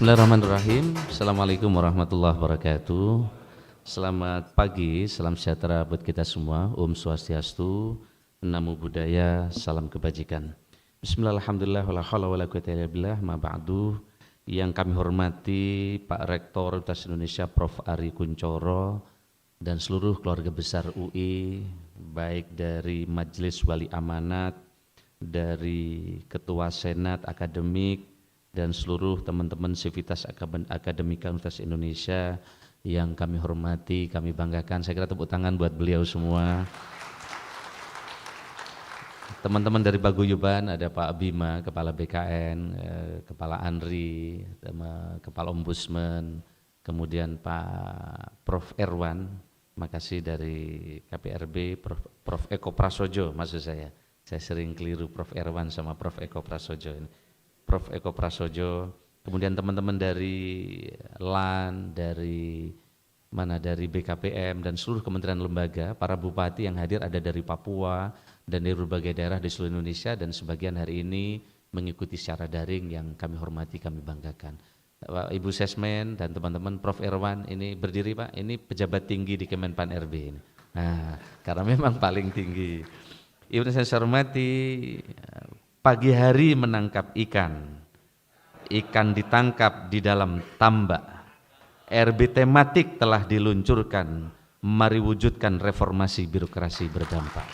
Bismillahirrahmanirrahim. Assalamualaikum warahmatullahi wabarakatuh. Selamat pagi, salam sejahtera buat kita semua. Om Swastiastu, Namo Buddhaya, salam kebajikan. Bismillahirrahmanirrahim. Wala haula wala quwwata illa billah. Ma ba'du. Yang kami hormati Pak Rektor Universitas Indonesia Prof. Ari Kunchoro dan seluruh keluarga besar UI, baik dari Majelis Wali Amanat, dari Ketua Senat Akademik, dan seluruh teman-teman sivitas akademika Universitas Indonesia yang kami hormati, kami banggakan. Saya kira tepuk tangan buat beliau semua. Teman-teman dari Paguyuban, ada Pak Bima, Kepala BKN, Kepala ANRI, Kepala Ombudsman, kemudian Pak Prof. Erwan, makasih dari KPRB, Prof. Eko Prasojo maksud saya sering keliru Prof. Erwan sama Prof. Eko Prasojo ini. Prof. Eko Prasojo, kemudian teman-teman dari LAN, dari BKPM dan seluruh kementerian lembaga, para bupati yang hadir ada dari Papua dan dari berbagai daerah di seluruh Indonesia, dan sebagian hari ini mengikuti secara daring yang kami hormati, kami banggakan. Ibu Sesmen dan teman-teman, Prof. Erwan ini berdiri Pak, ini pejabat tinggi di Kemenpan RB ini. Nah, karena memang paling tinggi. Ibu saya hormati, pagi hari menangkap ikan ditangkap di dalam tambak. RB tematik telah diluncurkan, mari wujudkan reformasi birokrasi berdampak.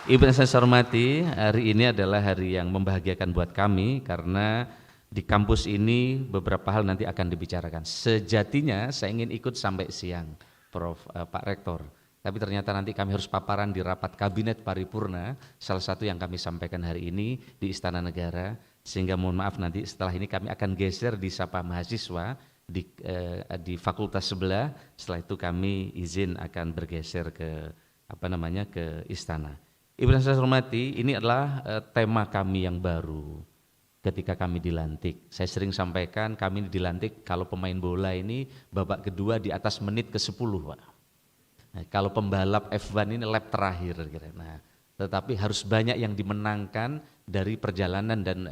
Ibu dan saya hormati, hari ini adalah hari yang membahagiakan buat kami karena di kampus ini beberapa hal nanti akan dibicarakan. Sejatinya saya ingin ikut sampai siang, Pak Rektor. Tapi ternyata nanti kami harus paparan di rapat kabinet paripurna, salah satu yang kami sampaikan hari ini di Istana Negara, sehingga mohon maaf nanti setelah ini kami akan geser di Sapa Mahasiswa di fakultas sebelah. Setelah itu kami izin akan bergeser ke Istana. Ibu dan saya hormati, ini adalah tema kami yang baru ketika kami dilantik. Saya sering sampaikan kami dilantik kalau pemain bola ini babak kedua di atas menit ke-10 Pak. Nah, kalau pembalap F1 ini lap terakhir kira. Nah, tetapi harus banyak yang dimenangkan dari perjalanan dan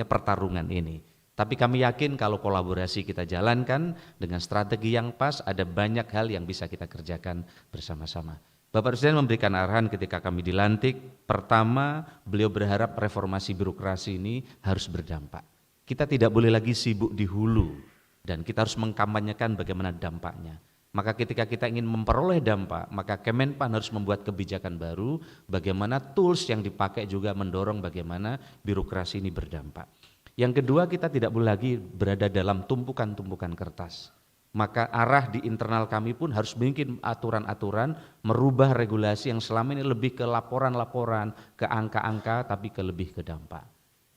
pertarungan ini. Tapi kami yakin kalau kolaborasi kita jalankan dengan strategi yang pas, ada banyak hal yang bisa kita kerjakan bersama-sama. Bapak Presiden memberikan arahan ketika kami dilantik. Pertama, beliau berharap reformasi birokrasi ini harus berdampak. Kita tidak boleh lagi sibuk di hulu dan kita harus mengkampanyekan bagaimana dampaknya. Maka ketika kita ingin memperoleh dampak, maka Kemenpan harus membuat kebijakan baru, bagaimana tools yang dipakai juga mendorong bagaimana birokrasi ini berdampak. Yang kedua, kita tidak boleh lagi berada dalam tumpukan-tumpukan kertas. Maka arah di internal kami pun harus bikin aturan-aturan, merubah regulasi yang selama ini lebih ke laporan-laporan, ke angka-angka, tapi lebih ke dampak.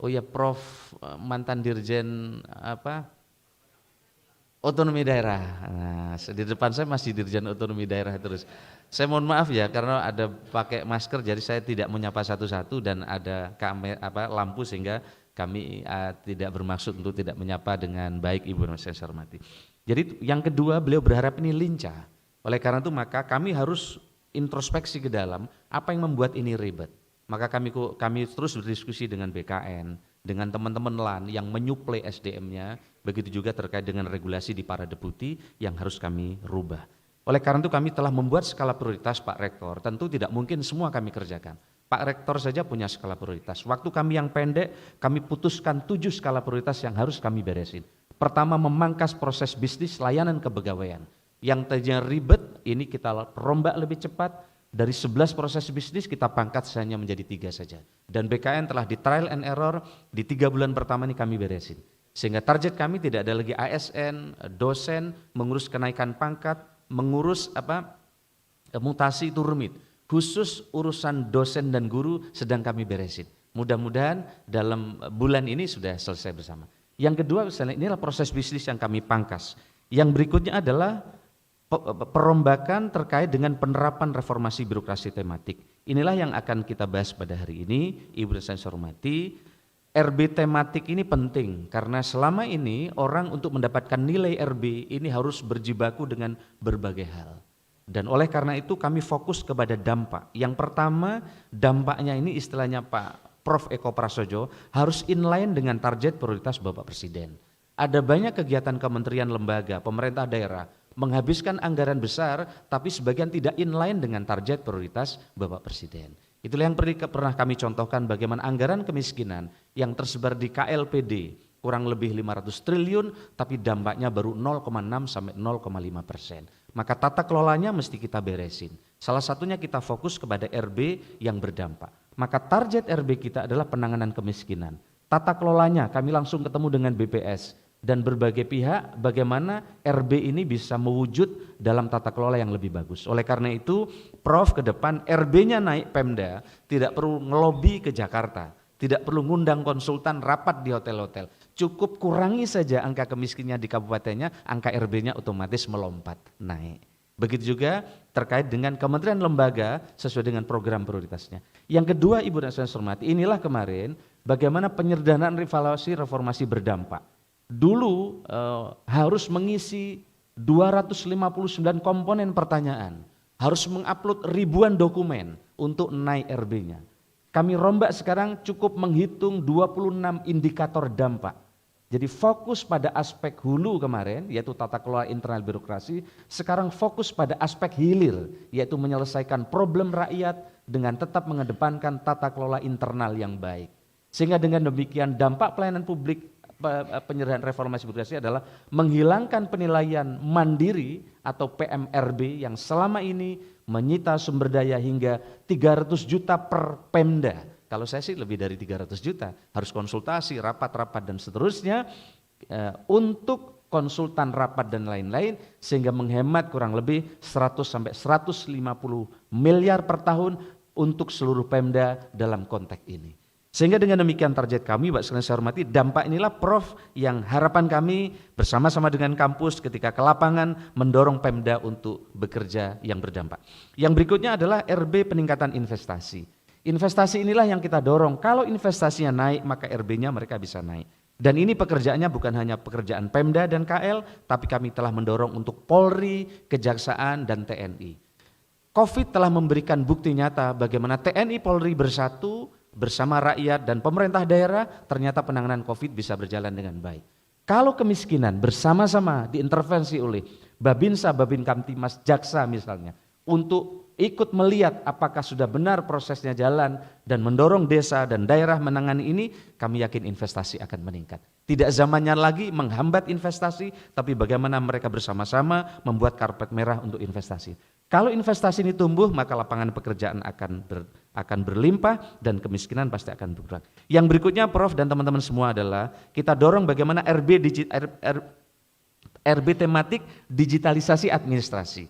Oh ya, Prof. Mantan Dirjen Otonomi daerah. Nah, di depan saya masih Dirjen Otonomi Daerah terus. Saya mohon maaf ya karena ada pakai masker, jadi saya tidak menyapa satu-satu dan ada lampu sehingga kami tidak bermaksud untuk tidak menyapa dengan baik Ibu dan saya hormati. Jadi yang kedua, beliau berharap ini lincah. Oleh karena itu maka kami harus introspeksi ke dalam apa yang membuat ini ribet. Maka kami terus berdiskusi dengan BKN, dengan teman-teman LAN yang menyuplai SDM-nya, begitu juga terkait dengan regulasi di para deputi yang harus kami rubah. Oleh karena itu kami telah membuat skala prioritas Pak Rektor, tentu tidak mungkin semua kami kerjakan. Pak Rektor saja punya skala prioritas. Waktu kami yang pendek, kami putuskan 7 skala prioritas yang harus kami beresin. Pertama, memangkas proses bisnis layanan kepegawaian. Yang tadinya ribet, ini kita rombak lebih cepat. Dari 11 proses bisnis kita pangkat hanya menjadi 3 saja. Dan BKN telah di trial and error, di 3 bulan pertama ini kami beresin. Sehingga target kami tidak ada lagi ASN, dosen, mengurus kenaikan pangkat, mengurus mutasi itu rumit. Khusus urusan dosen dan guru sedang kami beresin. Mudah-mudahan dalam bulan ini sudah selesai bersama. Yang kedua, inilah proses bisnis yang kami pangkas. Yang berikutnya adalah perombakan terkait dengan penerapan reformasi birokrasi tematik. Inilah yang akan kita bahas pada hari ini. Ibu dan saya hormati, RB tematik ini penting karena selama ini orang untuk mendapatkan nilai RB ini harus berjibaku dengan berbagai hal. Dan oleh karena itu kami fokus kepada dampak. Yang pertama, dampaknya ini istilahnya Pak Prof. Eko Prasojo harus inline dengan target prioritas Bapak Presiden. Ada banyak kegiatan kementerian lembaga, pemerintah daerah menghabiskan anggaran besar tapi sebagian tidak inline dengan target prioritas Bapak Presiden. Itulah yang pernah kami contohkan bagaimana anggaran kemiskinan yang tersebar di KLPD kurang lebih 500 triliun tapi dampaknya baru 0,6 sampai 0,5%. Maka tata kelolanya mesti kita beresin. Salah satunya kita fokus kepada RB yang berdampak. Maka target RB kita adalah penanganan kemiskinan. Tata kelolanya kami langsung ketemu dengan BPS dan berbagai pihak bagaimana RB ini bisa mewujud dalam tata kelola yang lebih bagus. Oleh karena itu, Prof ke depan RB-nya naik Pemda tidak perlu ngelobi ke Jakarta, tidak perlu ngundang konsultan rapat di hotel-hotel. Cukup kurangi saja angka kemiskinannya di kabupatennya, angka RB-nya otomatis melompat naik. Begitu juga terkait dengan kementerian lembaga sesuai dengan program prioritasnya. Yang kedua, Ibu dan Saudara hormati, inilah kemarin bagaimana penyederhanaan evaluasi reformasi berdampak. Dulu harus mengisi 259 komponen pertanyaan, harus mengupload ribuan dokumen untuk naik RB-nya. Kami rombak sekarang cukup menghitung 26 indikator dampak. Jadi fokus pada aspek hulu kemarin, yaitu tata kelola internal birokrasi, sekarang fokus pada aspek hilir, yaitu menyelesaikan problem rakyat dengan tetap mengedepankan tata kelola internal yang baik. Sehingga dengan demikian dampak pelayanan publik penyerahan reformasi birokrasi adalah menghilangkan penilaian mandiri atau PMRB yang selama ini menyita sumber daya hingga 300 juta per Pemda. Kalau saya sih lebih dari 300 juta, harus konsultasi, rapat-rapat dan seterusnya untuk konsultan rapat dan lain-lain sehingga menghemat kurang lebih 100 sampai 150 miliar per tahun untuk seluruh Pemda dalam konteks ini. Sehingga dengan demikian target kami, Pak sekalian saya hormati, dampak inilah Prof yang harapan kami bersama-sama dengan kampus ketika ke lapangan mendorong Pemda untuk bekerja yang berdampak. Yang berikutnya adalah RB peningkatan investasi. Investasi inilah yang kita dorong, kalau investasinya naik maka RB-nya mereka bisa naik. Dan ini pekerjaannya bukan hanya pekerjaan Pemda dan KL, tapi kami telah mendorong untuk Polri, Kejaksaan dan TNI. Covid telah memberikan bukti nyata bagaimana TNI Polri bersatu, bersama rakyat dan pemerintah daerah, ternyata penanganan Covid bisa berjalan dengan baik. Kalau kemiskinan bersama-sama diintervensi oleh Babinsa, Babin Kamtimas, Jaksa misalnya, untuk ikut melihat apakah sudah benar prosesnya jalan dan mendorong desa dan daerah menangani ini, kami yakin investasi akan meningkat. Tidak zamannya lagi menghambat investasi, tapi bagaimana mereka bersama-sama membuat karpet merah untuk investasi. Kalau investasi ini tumbuh, maka lapangan pekerjaan akan berlimpah dan kemiskinan pasti akan berkurang. Yang berikutnya Prof dan teman-teman semua adalah kita dorong bagaimana RB tematik digitalisasi administrasi.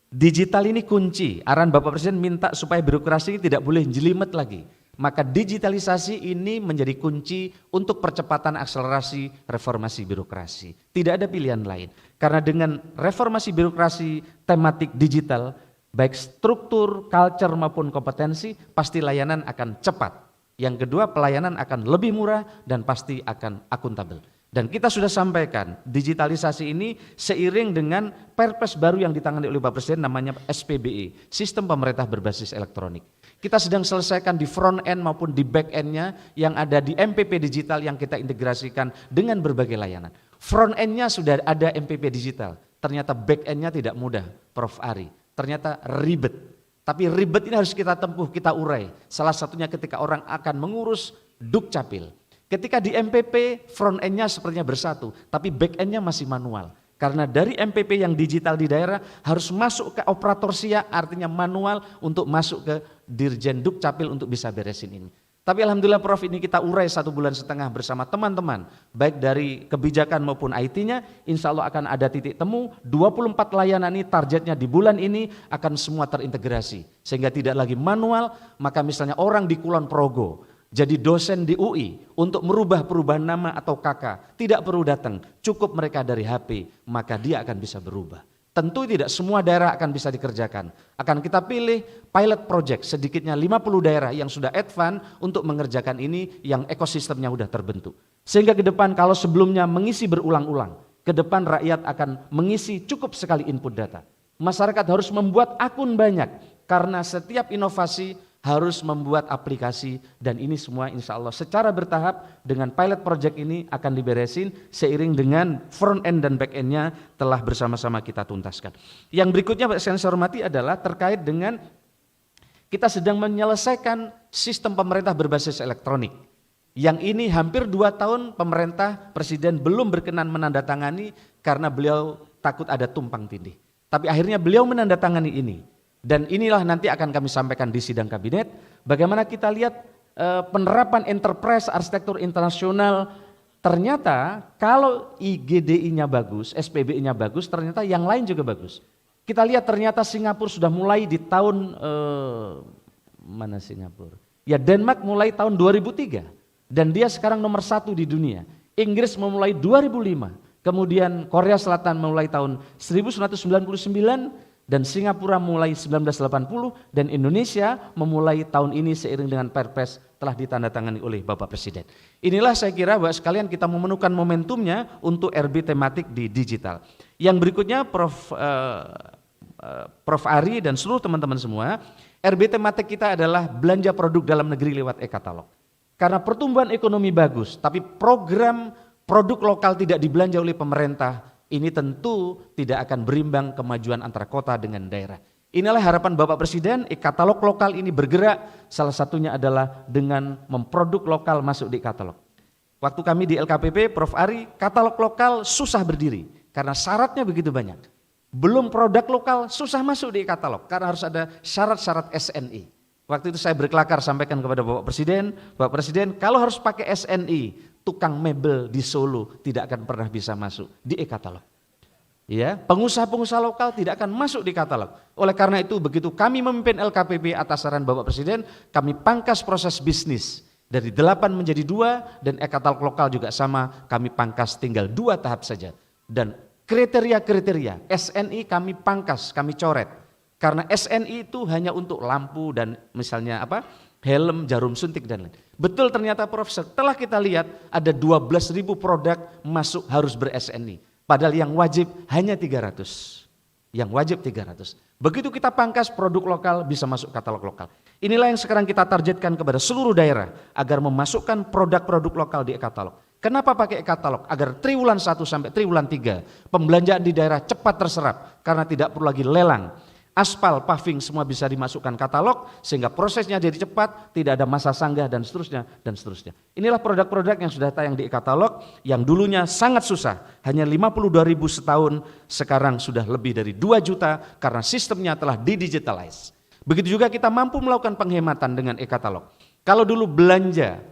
Digital ini kunci, arahan Bapak Presiden minta supaya birokrasi tidak boleh jelimet lagi. Maka digitalisasi ini menjadi kunci untuk percepatan akselerasi reformasi birokrasi. Tidak ada pilihan lain. Karena dengan reformasi birokrasi tematik digital, baik struktur, culture maupun kompetensi, pasti layanan akan cepat. Yang kedua, pelayanan akan lebih murah dan pasti akan akuntabel. Dan kita sudah sampaikan, digitalisasi ini seiring dengan Perpres baru yang ditangani oleh Bapak Presiden namanya SPBE, Sistem Pemerintah Berbasis Elektronik. Kita sedang selesaikan di front end maupun di back end-nya yang ada di MPP Digital yang kita integrasikan dengan berbagai layanan. Front end-nya sudah ada MPP Digital, ternyata back end-nya tidak mudah, Prof. Ari. Ternyata ribet, tapi ribet ini harus kita tempuh, kita urai. Salah satunya ketika orang akan mengurus Dukcapil. Ketika di MPP front end-nya sepertinya bersatu, tapi back end-nya masih manual. Karena dari MPP yang digital di daerah harus masuk ke operator SIA, artinya manual untuk masuk ke Dirjen Dukcapil untuk bisa beresin ini. Tapi alhamdulillah Prof ini kita urai 1,5 bulan bersama teman-teman, baik dari kebijakan maupun IT-nya, insya Allah akan ada titik temu, 24 layanan ini targetnya di bulan ini akan semua terintegrasi. Sehingga tidak lagi manual, maka misalnya orang di Kulon Progo, jadi dosen di UI untuk merubah perubahan nama atau KK, tidak perlu datang, cukup mereka dari HP, maka dia akan bisa berubah. Tentu tidak semua daerah akan bisa dikerjakan. Akan kita pilih pilot project, sedikitnya 50 daerah yang sudah advance untuk mengerjakan ini yang ekosistemnya sudah terbentuk. Sehingga ke depan kalau sebelumnya mengisi berulang-ulang, ke depan rakyat akan mengisi cukup sekali input data. Masyarakat harus membuat akun banyak, karena setiap inovasi harus membuat aplikasi, dan ini semua insya Allah secara bertahap dengan pilot project ini akan diberesin seiring dengan front end dan back endnya telah bersama-sama kita tuntaskan. Yang berikutnya Pak Sekjen saya hormati adalah terkait dengan kita sedang menyelesaikan sistem pemerintah berbasis elektronik. Yang ini hampir 2 tahun pemerintah Presiden belum berkenan menandatangani karena beliau takut ada tumpang tindih. Tapi akhirnya beliau menandatangani ini. Dan inilah nanti akan kami sampaikan di sidang kabinet, bagaimana kita lihat penerapan enterprise arsitektur internasional, ternyata kalau IGDI-nya bagus, SPBI-nya bagus, ternyata yang lain juga bagus. Kita lihat ternyata Singapura sudah mulai di tahun, mana Singapura? Ya Denmark mulai tahun 2003, dan dia sekarang nomor 1 di dunia. Inggris memulai 2005, kemudian Korea Selatan mulai tahun 1999, dan Singapura mulai 1980, dan Indonesia memulai tahun ini seiring dengan Perpres telah ditandatangani oleh Bapak Presiden. Inilah saya kira Bapak sekalian kita memenuhkan momentumnya untuk RB tematik di digital. Yang berikutnya Prof. Ari dan seluruh teman-teman semua, RB tematik kita adalah belanja produk dalam negeri lewat e-katalog. Karena pertumbuhan ekonomi bagus, tapi program produk lokal tidak dibelanja oleh pemerintah, ini tentu tidak akan berimbang kemajuan antara kota dengan daerah. Inilah harapan Bapak Presiden, e-katalog lokal ini bergerak, salah satunya adalah dengan memproduk lokal masuk di katalog. Waktu kami di LKPP, Prof. Ari, katalog lokal susah berdiri, karena syaratnya begitu banyak. Belum produk lokal susah masuk di e-katalog, karena harus ada syarat-syarat SNI. Waktu itu saya berkelakar sampaikan kepada Bapak Presiden, kalau harus pakai SNI, tukang mebel di Solo tidak akan pernah bisa masuk di e-katalog. Ya, pengusaha-pengusaha lokal tidak akan masuk di katalog. Oleh karena itu begitu kami memimpin LKPP atas saran Bapak Presiden, kami pangkas proses bisnis dari 8 menjadi 2, dan e-katalog lokal juga sama, kami pangkas tinggal 2 tahap saja. Dan kriteria-kriteria SNI kami pangkas, kami coret. Karena SNI itu hanya untuk lampu dan misalnya helm, jarum suntik dan lain. Betul ternyata Prof, setelah kita lihat ada 12.000 produk masuk harus ber-SNI. Padahal yang wajib hanya 300. Yang wajib 300. Begitu kita pangkas, produk lokal bisa masuk katalog lokal. Inilah yang sekarang kita targetkan kepada seluruh daerah agar memasukkan produk-produk lokal di e-katalog. Kenapa pakai e-katalog? Agar triwulan 1 sampai triwulan 3 pembelanjaan di daerah cepat terserap karena tidak perlu lagi lelang. Aspal, paving semua bisa dimasukkan katalog sehingga prosesnya jadi cepat, tidak ada masa sanggah dan seterusnya dan seterusnya. Inilah produk-produk yang sudah tayang di e-katalog yang dulunya sangat susah, hanya 52.000 setahun, sekarang sudah lebih dari 2 juta karena sistemnya telah didigitalize. Begitu juga kita mampu melakukan penghematan dengan e-katalog. Kalau dulu belanja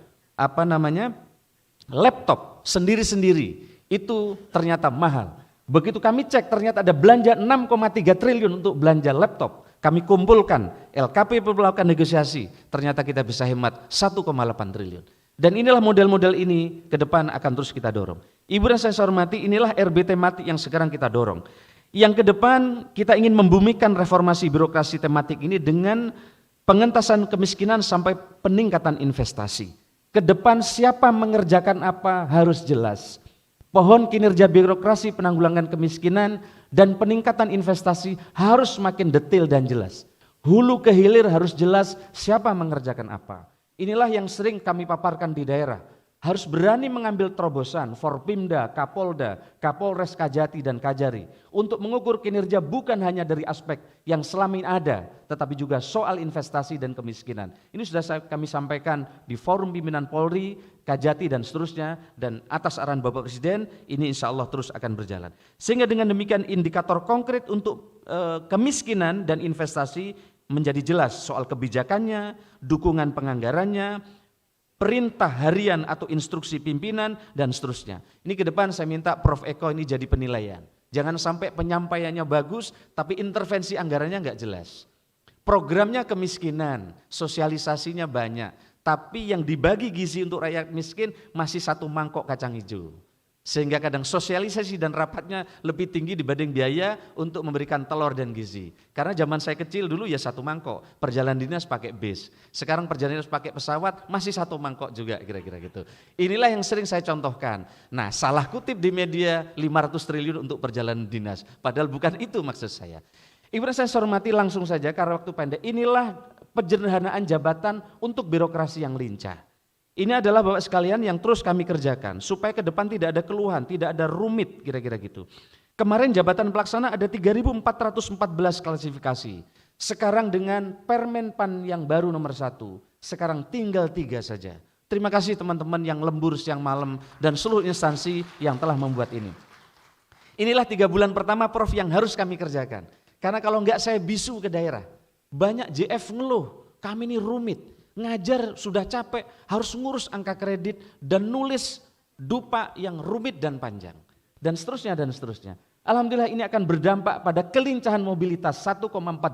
laptop sendiri-sendiri itu ternyata mahal. Begitu kami cek ternyata ada belanja 6,3 triliun untuk belanja laptop. Kami kumpulkan, LKPP melakukan negosiasi, ternyata kita bisa hemat 1,8 triliun. Dan inilah model-model ini ke depan akan terus kita dorong. Ibu dan saya hormati, inilah RB tematik yang sekarang kita dorong. Yang ke depan kita ingin membumikan reformasi birokrasi tematik ini dengan pengentasan kemiskinan sampai peningkatan investasi. Ke depan siapa mengerjakan apa harus jelas. Pohon kinerja birokrasi penanggulangan kemiskinan dan peningkatan investasi harus makin detail dan jelas. Hulu ke hilir harus jelas siapa mengerjakan apa. Inilah yang sering kami paparkan di daerah. Harus berani mengambil terobosan Forpimda, Kapolda, Kapolres Kajati dan Kajari untuk mengukur kinerja bukan hanya dari aspek yang selama ini ada, tetapi juga soal investasi dan kemiskinan. Ini sudah kami sampaikan di forum pimpinan Polri, Kajati dan seterusnya, dan atas arahan Bapak Presiden ini insya Allah terus akan berjalan. Sehingga dengan demikian indikator konkret untuk kemiskinan dan investasi menjadi jelas soal kebijakannya, dukungan penganggarannya, perintah harian atau instruksi pimpinan dan seterusnya. Ini ke depan saya minta Prof. Eko ini jadi penilaian. Jangan sampai penyampaiannya bagus tapi intervensi anggarannya enggak jelas. Programnya kemiskinan, sosialisasinya banyak, tapi yang dibagi gizi untuk rakyat miskin masih 1 mangkok kacang hijau. Sehingga kadang sosialisasi dan rapatnya lebih tinggi dibanding biaya untuk memberikan telur dan gizi. Karena zaman saya kecil dulu ya 1 mangkok, perjalanan dinas pakai bis. Sekarang perjalanan dinas pakai pesawat masih 1 mangkok juga kira-kira gitu. Inilah yang sering saya contohkan. Nah, salah kutip di media 500 triliun untuk perjalanan dinas. Padahal bukan itu maksud saya. Ibu dan saya hormati langsung saja karena waktu pendek. Inilah penyederhanaan jabatan untuk birokrasi yang lincah. Ini adalah Bapak sekalian yang terus kami kerjakan supaya ke depan tidak ada keluhan, tidak ada rumit kira-kira gitu. Kemarin jabatan pelaksana ada 3.414 klasifikasi. Sekarang dengan Permenpan yang baru nomor 1, sekarang tinggal 3 saja. Terima kasih teman-teman yang lembur siang malam dan seluruh instansi yang telah membuat ini. Inilah 3 bulan pertama Prof yang harus kami kerjakan. Karena kalau enggak saya bisu ke daerah. Banyak JF ngeluh, kami ini rumit. Ngajar sudah capek, harus ngurus angka kredit dan nulis dupa yang rumit dan panjang. Dan seterusnya dan seterusnya. Alhamdulillah ini akan berdampak pada kelincahan mobilitas 1,4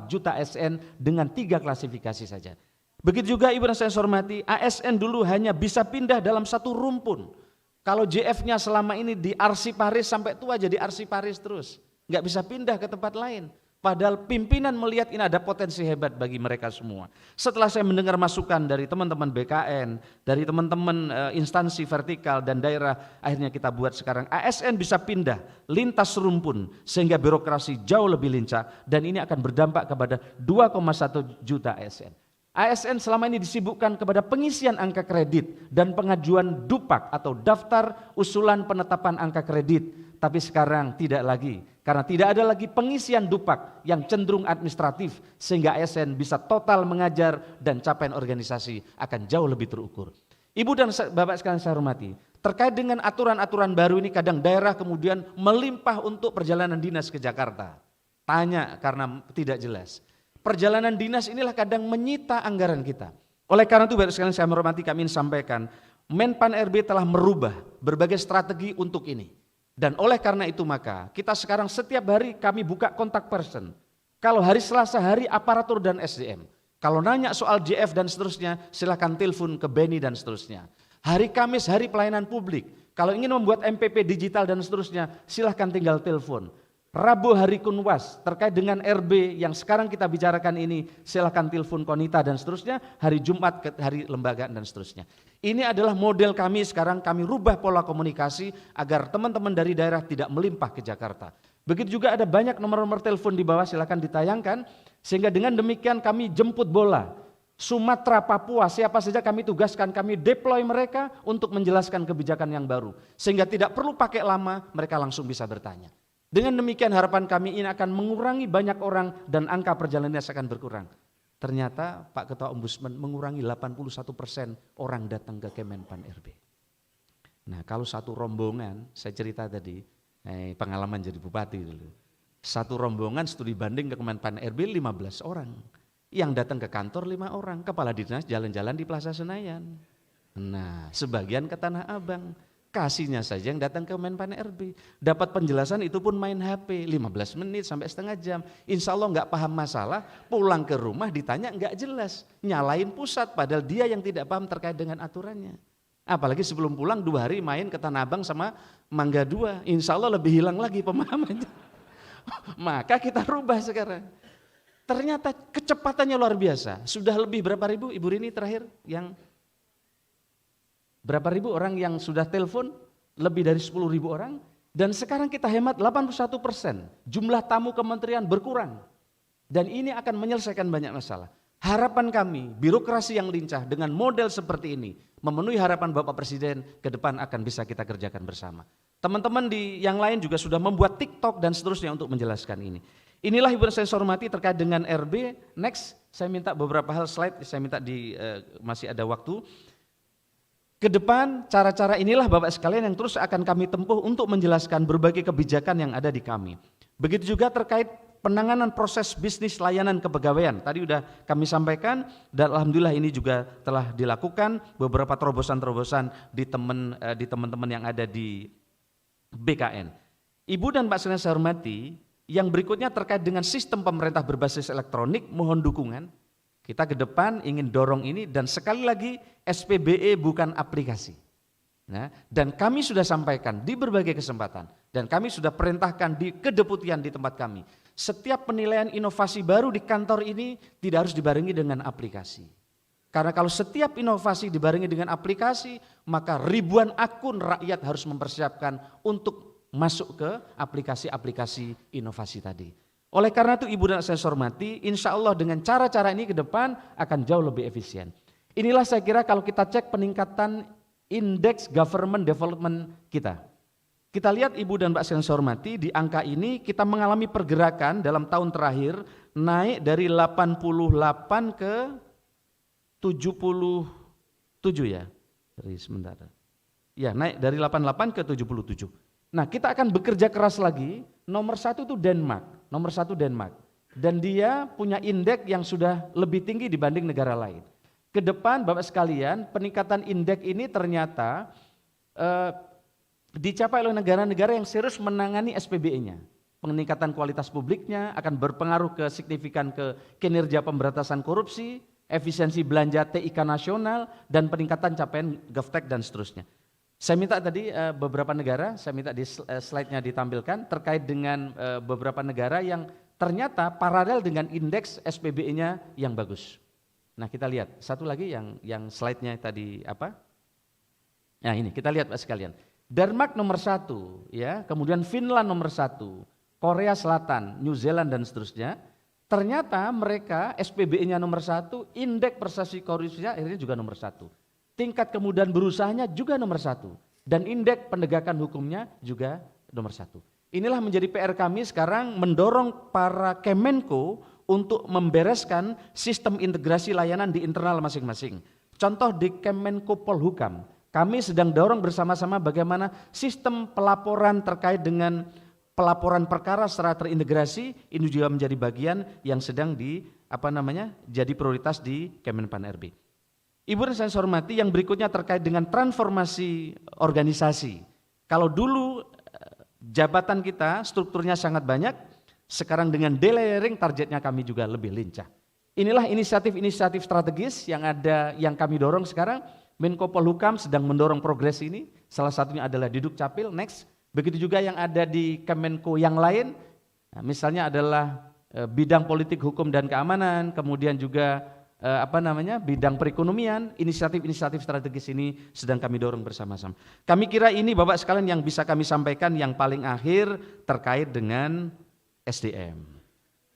juta ASN dengan 3 klasifikasi saja. Begitu juga Ibu dan saya hormati, ASN dulu hanya bisa pindah dalam satu rumpun. Kalau JF-nya selama ini di Arsiparis sampai tua jadi Arsiparis terus. Nggak bisa pindah ke tempat lain. Padahal pimpinan melihat ini ada potensi hebat bagi mereka semua. Setelah saya mendengar masukan dari teman-teman BKN, dari teman-teman instansi vertikal dan daerah, akhirnya kita buat sekarang ASN bisa pindah lintas rumpun sehingga birokrasi jauh lebih lincah dan ini akan berdampak kepada 2,1 juta ASN. ASN selama ini disibukkan kepada pengisian angka kredit dan pengajuan DUPAK atau daftar usulan penetapan angka kredit. Tapi sekarang tidak lagi, karena tidak ada lagi pengisian DUPAK yang cenderung administratif sehingga ASN bisa total mengajar dan capaian organisasi akan jauh lebih terukur. Ibu dan Bapak sekalian saya hormati, terkait dengan aturan-aturan baru ini kadang daerah kemudian melimpah untuk perjalanan dinas ke Jakarta. Tanya karena tidak jelas. Perjalanan dinas inilah kadang menyita anggaran kita. Oleh karena itu Bapak sekalian saya hormati, kami ingin sampaikan, Menpan RB telah merubah berbagai strategi untuk ini. Dan oleh karena itu maka kita sekarang setiap hari kami buka kontak person. Kalau hari Selasa hari aparatur dan SDM. Kalau nanya soal JF dan seterusnya silakan telepon ke Beni dan seterusnya. Hari Kamis hari pelayanan publik. Kalau ingin membuat MPP digital dan seterusnya silahkan tinggal telepon. Rabu hari Kunwas terkait dengan RB yang sekarang kita bicarakan ini silakan telepon Konita dan seterusnya, hari Jumat ke hari lembaga dan seterusnya. Ini adalah model kami sekarang, kami rubah pola komunikasi agar teman-teman dari daerah tidak melimpah ke Jakarta. Begitu juga ada banyak nomor-nomor telepon di bawah silakan ditayangkan sehingga dengan demikian kami jemput bola. Sumatera, Papua, siapa saja kami tugaskan, kami deploy mereka untuk menjelaskan kebijakan yang baru. Sehingga tidak perlu pakai lama, mereka langsung bisa bertanya. Dengan demikian harapan kami ini akan mengurangi banyak orang dan angka perjalanan akan berkurang. Ternyata Pak Ketua Ombudsman mengurangi 81% orang datang ke Kemenpan RB. Nah kalau satu rombongan, saya cerita tadi, pengalaman jadi bupati dulu. Satu rombongan studi banding ke Kemenpan RB 15 orang. Yang datang ke kantor 5 orang, kepala dinas jalan-jalan di Plaza Senayan. Nah sebagian ke Tanah Abang. Kasihnya saja yang datang ke Menpan RB. Dapat penjelasan itu pun main HP 15 menit sampai setengah jam. Insya Allah nggak paham masalah, pulang ke rumah ditanya nggak jelas. Nyalain pusat padahal dia yang tidak paham terkait dengan aturannya. Apalagi sebelum pulang 2 hari main ke Tanah Abang sama Mangga 2. Insya Allah lebih hilang lagi pemahamannya. Maka kita rubah sekarang. Ternyata kecepatannya luar biasa. Sudah lebih berapa ribu Ibu Rini terakhir yang... Berapa ribu orang yang sudah telepon, lebih dari 10.000 orang, dan sekarang kita hemat 81%, jumlah tamu kementerian berkurang, dan ini akan menyelesaikan banyak masalah. Harapan kami, birokrasi yang lincah dengan model seperti ini, memenuhi harapan Bapak Presiden, ke depan akan bisa kita kerjakan bersama. Teman-teman di yang lain juga sudah membuat TikTok dan seterusnya untuk menjelaskan ini. Inilah Ibu dan saya hormati terkait dengan RB. Next, saya minta beberapa hal slide, saya minta masih ada waktu. Ke depan cara-cara inilah Bapak sekalian yang terus akan kami tempuh untuk menjelaskan berbagai kebijakan yang ada di kami. Begitu juga terkait penanganan proses bisnis layanan kepegawaian. Tadi sudah kami sampaikan dan alhamdulillah ini juga telah dilakukan beberapa terobosan-terobosan di teman-teman yang ada di BKN. Ibu dan Pak sekalian saya hormati, yang berikutnya terkait dengan sistem pemerintah berbasis elektronik, mohon dukungan. Kita ke depan ingin dorong ini dan sekali lagi SPBE bukan aplikasi. Nah, dan kami sudah sampaikan di berbagai kesempatan dan kami sudah perintahkan di kedeputian di tempat kami. Setiap penilaian inovasi baru di kantor ini tidak harus dibarengi dengan aplikasi. Karena kalau setiap inovasi dibarengi dengan aplikasi, maka ribuan akun rakyat harus mempersiapkan untuk masuk ke aplikasi-aplikasi inovasi tadi. Oleh karena itu Ibu dan saya hormati, insya Allah dengan cara-cara ini ke depan akan jauh lebih efisien. Inilah saya kira kalau kita cek peningkatan indeks government development kita. Kita lihat Ibu dan Mbak saya hormati, di angka ini kita mengalami pergerakan dalam tahun terakhir naik dari 88 ke 77 ya. Sebentar. Ya, naik dari 88 ke 77. Nah, kita akan bekerja keras lagi. Nomor 1 itu Denmark, dan dia punya indeks yang sudah lebih tinggi dibanding negara lain. Ke depan Bapak sekalian, peningkatan indeks ini ternyata dicapai oleh negara-negara yang serius menangani SPBE-nya. Peningkatan kualitas publiknya akan berpengaruh signifikan ke kinerja pemberantasan korupsi, efisiensi belanja TIK nasional, dan peningkatan capaian GovTech dan seterusnya. Saya minta tadi beberapa negara, saya minta di slide-nya ditampilkan terkait dengan beberapa negara yang ternyata paralel dengan indeks SPBE-nya yang bagus. Nah, kita lihat satu lagi yang slide-nya tadi apa? Nah, ini kita lihat Pak sekalian. Denmark nomor 1 ya, kemudian Finland nomor 1, Korea Selatan, New Zealand dan seterusnya. Ternyata mereka SPBE-nya nomor 1, indeks persepsi korupsinya akhirnya juga nomor 1. Tingkat kemudahan berusahanya juga nomor 1, dan indeks penegakan hukumnya juga nomor 1. Inilah menjadi PR kami sekarang, mendorong para Kemenko untuk membereskan sistem integrasi layanan di internal masing-masing. Contoh di Kemenko Polhukam, kami sedang dorong bersama-sama bagaimana sistem pelaporan terkait dengan pelaporan perkara secara terintegrasi, ini juga menjadi bagian yang sedang jadi prioritas di Kemenpan RB. Ibu dan saya hormati, yang berikutnya terkait dengan transformasi organisasi. Kalau dulu jabatan kita strukturnya sangat banyak, sekarang dengan delayering targetnya kami juga lebih lincah. Inilah inisiatif-inisiatif strategis yang kami dorong sekarang. Menko Polhukam sedang mendorong progres ini, salah satunya adalah di Dukcapil, next. Begitu juga yang ada di Kemenko yang lain, misalnya adalah bidang politik, hukum dan keamanan, kemudian juga bidang perekonomian. Inisiatif-inisiatif strategis ini sedang kami dorong bersama-sama. Kami kira ini Bapak sekalian yang bisa kami sampaikan yang paling akhir terkait dengan SDM.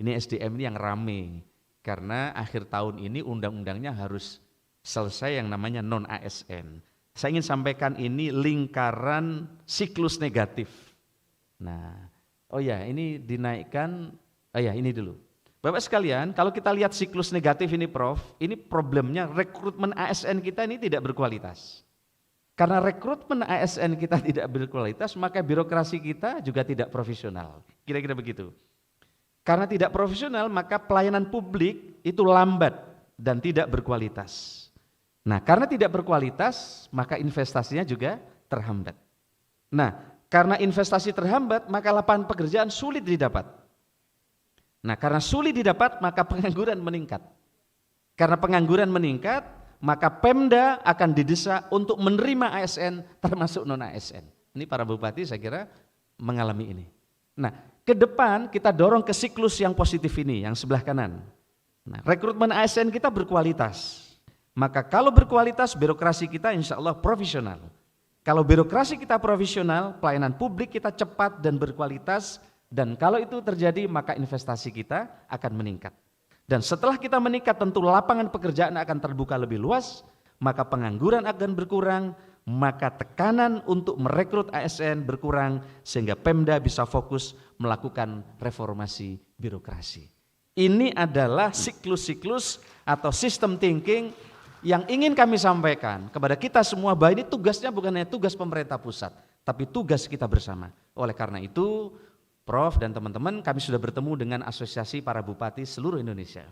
Ini SDM ini yang rame, karena akhir tahun ini undang-undangnya harus selesai yang namanya non-ASN. Saya ingin sampaikan ini lingkaran siklus negatif. Nah, ini dinaikkan, ini dulu. Bapak sekalian, kalau kita lihat siklus negatif ini Prof, ini problemnya rekrutmen ASN kita ini tidak berkualitas. Karena rekrutmen ASN kita tidak berkualitas, maka birokrasi kita juga tidak profesional. Kira-kira begitu. Karena tidak profesional, maka pelayanan publik itu lambat dan tidak berkualitas. Nah, karena tidak berkualitas, maka investasinya juga terhambat. Nah, karena investasi terhambat, maka lapangan pekerjaan sulit didapat. Nah, karena sulit didapat, maka pengangguran meningkat. Karena pengangguran meningkat, maka Pemda akan didesak untuk menerima ASN termasuk non-ASN. Ini para bupati saya kira mengalami ini. Nah, ke depan kita dorong ke siklus yang positif ini, yang sebelah kanan. Nah, rekrutmen ASN kita berkualitas. Maka kalau berkualitas, birokrasi kita insya Allah profesional. Kalau birokrasi kita profesional, pelayanan publik kita cepat dan berkualitas. Dan kalau itu terjadi, maka investasi kita akan meningkat. Dan setelah kita meningkat, tentu lapangan pekerjaan akan terbuka lebih luas, maka pengangguran akan berkurang, maka tekanan untuk merekrut ASN berkurang, sehingga Pemda bisa fokus melakukan reformasi birokrasi. Ini adalah siklus-siklus atau sistem thinking yang ingin kami sampaikan kepada kita semua, bahwa ini tugasnya bukan hanya tugas pemerintah pusat, tapi tugas kita bersama. Oleh karena itu, Prof dan teman-teman, kami sudah bertemu dengan Asosiasi Para Bupati seluruh Indonesia.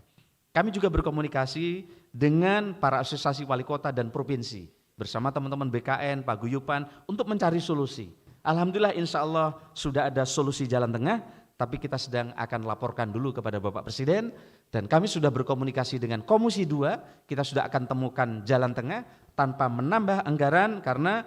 Kami juga berkomunikasi dengan para asosiasi wali kota dan provinsi, bersama teman-teman BKN, Paguyuban, untuk mencari solusi. Alhamdulillah insya Allah sudah ada solusi jalan tengah, tapi kita sedang akan laporkan dulu kepada Bapak Presiden, dan kami sudah berkomunikasi dengan Komisi 2, kita sudah akan temukan jalan tengah tanpa menambah anggaran, karena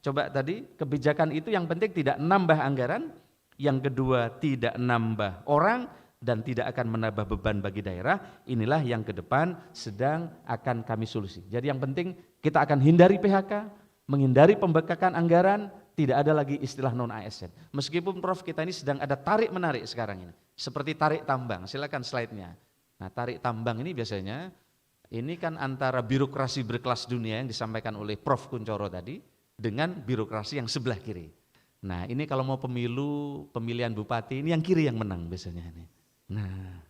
coba tadi kebijakan itu yang penting tidak nambah anggaran, yang kedua tidak nambah orang, dan tidak akan menambah beban bagi daerah. Inilah yang ke depan sedang akan kami solusi. Jadi yang penting kita akan hindari PHK, menghindari pembengkakan anggaran, tidak ada lagi istilah non-ASN. Meskipun Prof kita ini sedang ada tarik-menarik sekarang ini. Seperti tarik tambang, silakan slide-nya. Nah tarik tambang ini biasanya, ini kan antara birokrasi berkelas dunia yang disampaikan oleh Prof Kuncoro tadi, dengan birokrasi yang sebelah kiri. Nah ini kalau mau pemilu, pemilihan bupati, ini yang kiri yang menang biasanya ini. Nah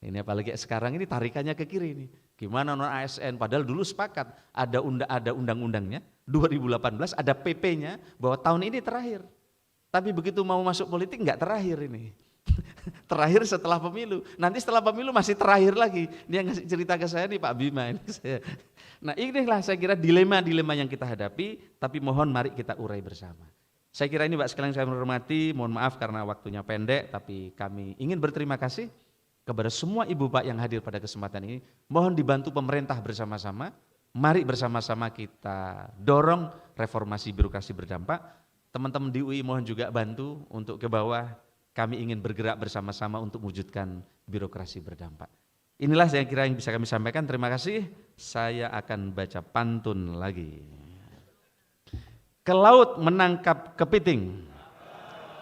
ini apalagi sekarang ini tarikannya ke kiri nih. Gimana non-ASN, padahal dulu sepakat, ada undang-undangnya, 2018 ada PP-nya bahwa tahun ini terakhir. Tapi begitu mau masuk politik enggak terakhir ini. Terakhir setelah pemilu, nanti setelah pemilu masih terakhir lagi. Dia ngasih cerita ke saya nih Pak Bima ini saya. Nah inilah saya kira dilema-dilema yang kita hadapi, tapi mohon mari kita urai bersama. Saya kira ini Pak sekalian saya menghormati, mohon maaf karena waktunya pendek, tapi kami ingin berterima kasih kepada semua ibu Pak yang hadir pada kesempatan ini. Mohon dibantu pemerintah bersama-sama, mari bersama-sama kita dorong reformasi birokrasi berdampak. Teman-teman di UI mohon juga bantu untuk ke bawah, kami ingin bergerak bersama-sama untuk mewujudkan birokrasi berdampak. Inilah saya kira yang bisa kami sampaikan, terima kasih. Saya akan baca pantun lagi. Ke laut menangkap kepiting,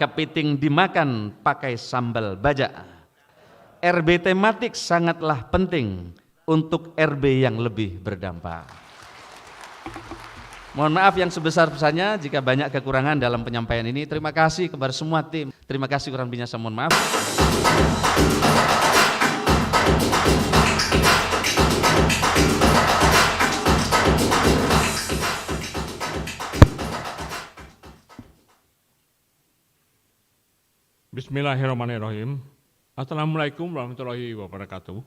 kepiting dimakan pakai sambal bajak. RB tematik sangatlah penting untuk RB yang lebih berdampak. Mohon maaf yang sebesar-besarnya jika banyak kekurangan dalam penyampaian ini. Terima kasih kepada semua tim. Terima kasih kurang lebihnya, saya mohon maaf. Bismillahirrahmanirrahim. Assalamualaikum warahmatullahi wabarakatuh.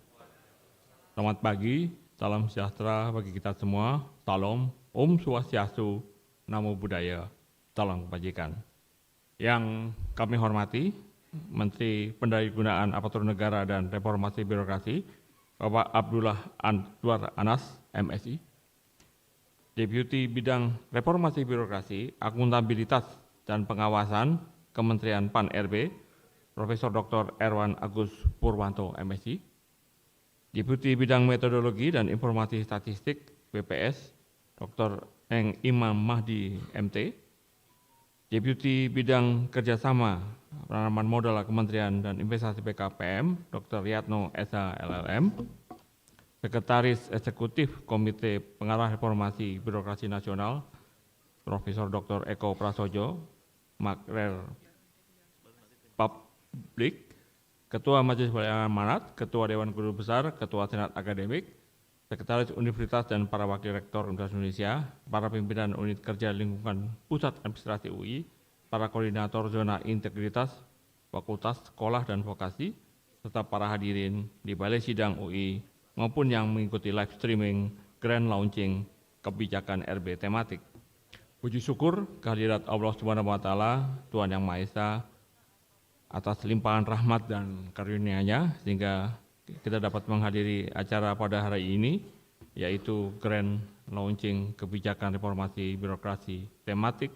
Selamat pagi, salam sejahtera bagi kita semua. Salam, Om Swastiastu, Namo Buddhaya, salam kebajikan. Yang kami hormati, Menteri Pendayagunaan Aparatur Negara dan Reformasi Birokrasi, Bapak Abdullah Anwar Anas, MSI. Deputi Bidang Reformasi Birokrasi, Akuntabilitas dan Pengawasan, Kementerian Pan-RB, Profesor Dr. Erwan Agus Purwanto, MSI. Deputi Bidang Metodologi dan Informasi Statistik, BPS, Dr. Eng Imam Mahdi, MT. Deputi Bidang Kerjasama Penanaman Modal Kementerian dan Investasi BKPM, Dr. Yatno SH, LLM. Sekretaris Eksekutif Komite Pengarah Reformasi Birokrasi Nasional, Profesor Dr. Eko Prasojo, Makrer Publik, Ketua Majelis Wali Amanat, Ketua Dewan Guru Besar, Ketua Senat Akademik, Sekretaris Universitas dan para Wakil Rektor Universitas Indonesia, para pimpinan unit kerja lingkungan Pusat Administrasi UI, para koordinator zona integritas, fakultas, sekolah, dan vokasi, serta para hadirin di Balai Sidang UI maupun yang mengikuti live streaming Grand Launching Kebijakan RB Tematik. Puji syukur kehadirat Allah Subhanahu wa Ta'ala, Tuhan Yang Maha Esa, atas limpahan rahmat dan karunia-Nya sehingga kita dapat menghadiri acara pada hari ini, yaitu Grand Launching Kebijakan Reformasi Birokrasi Tematik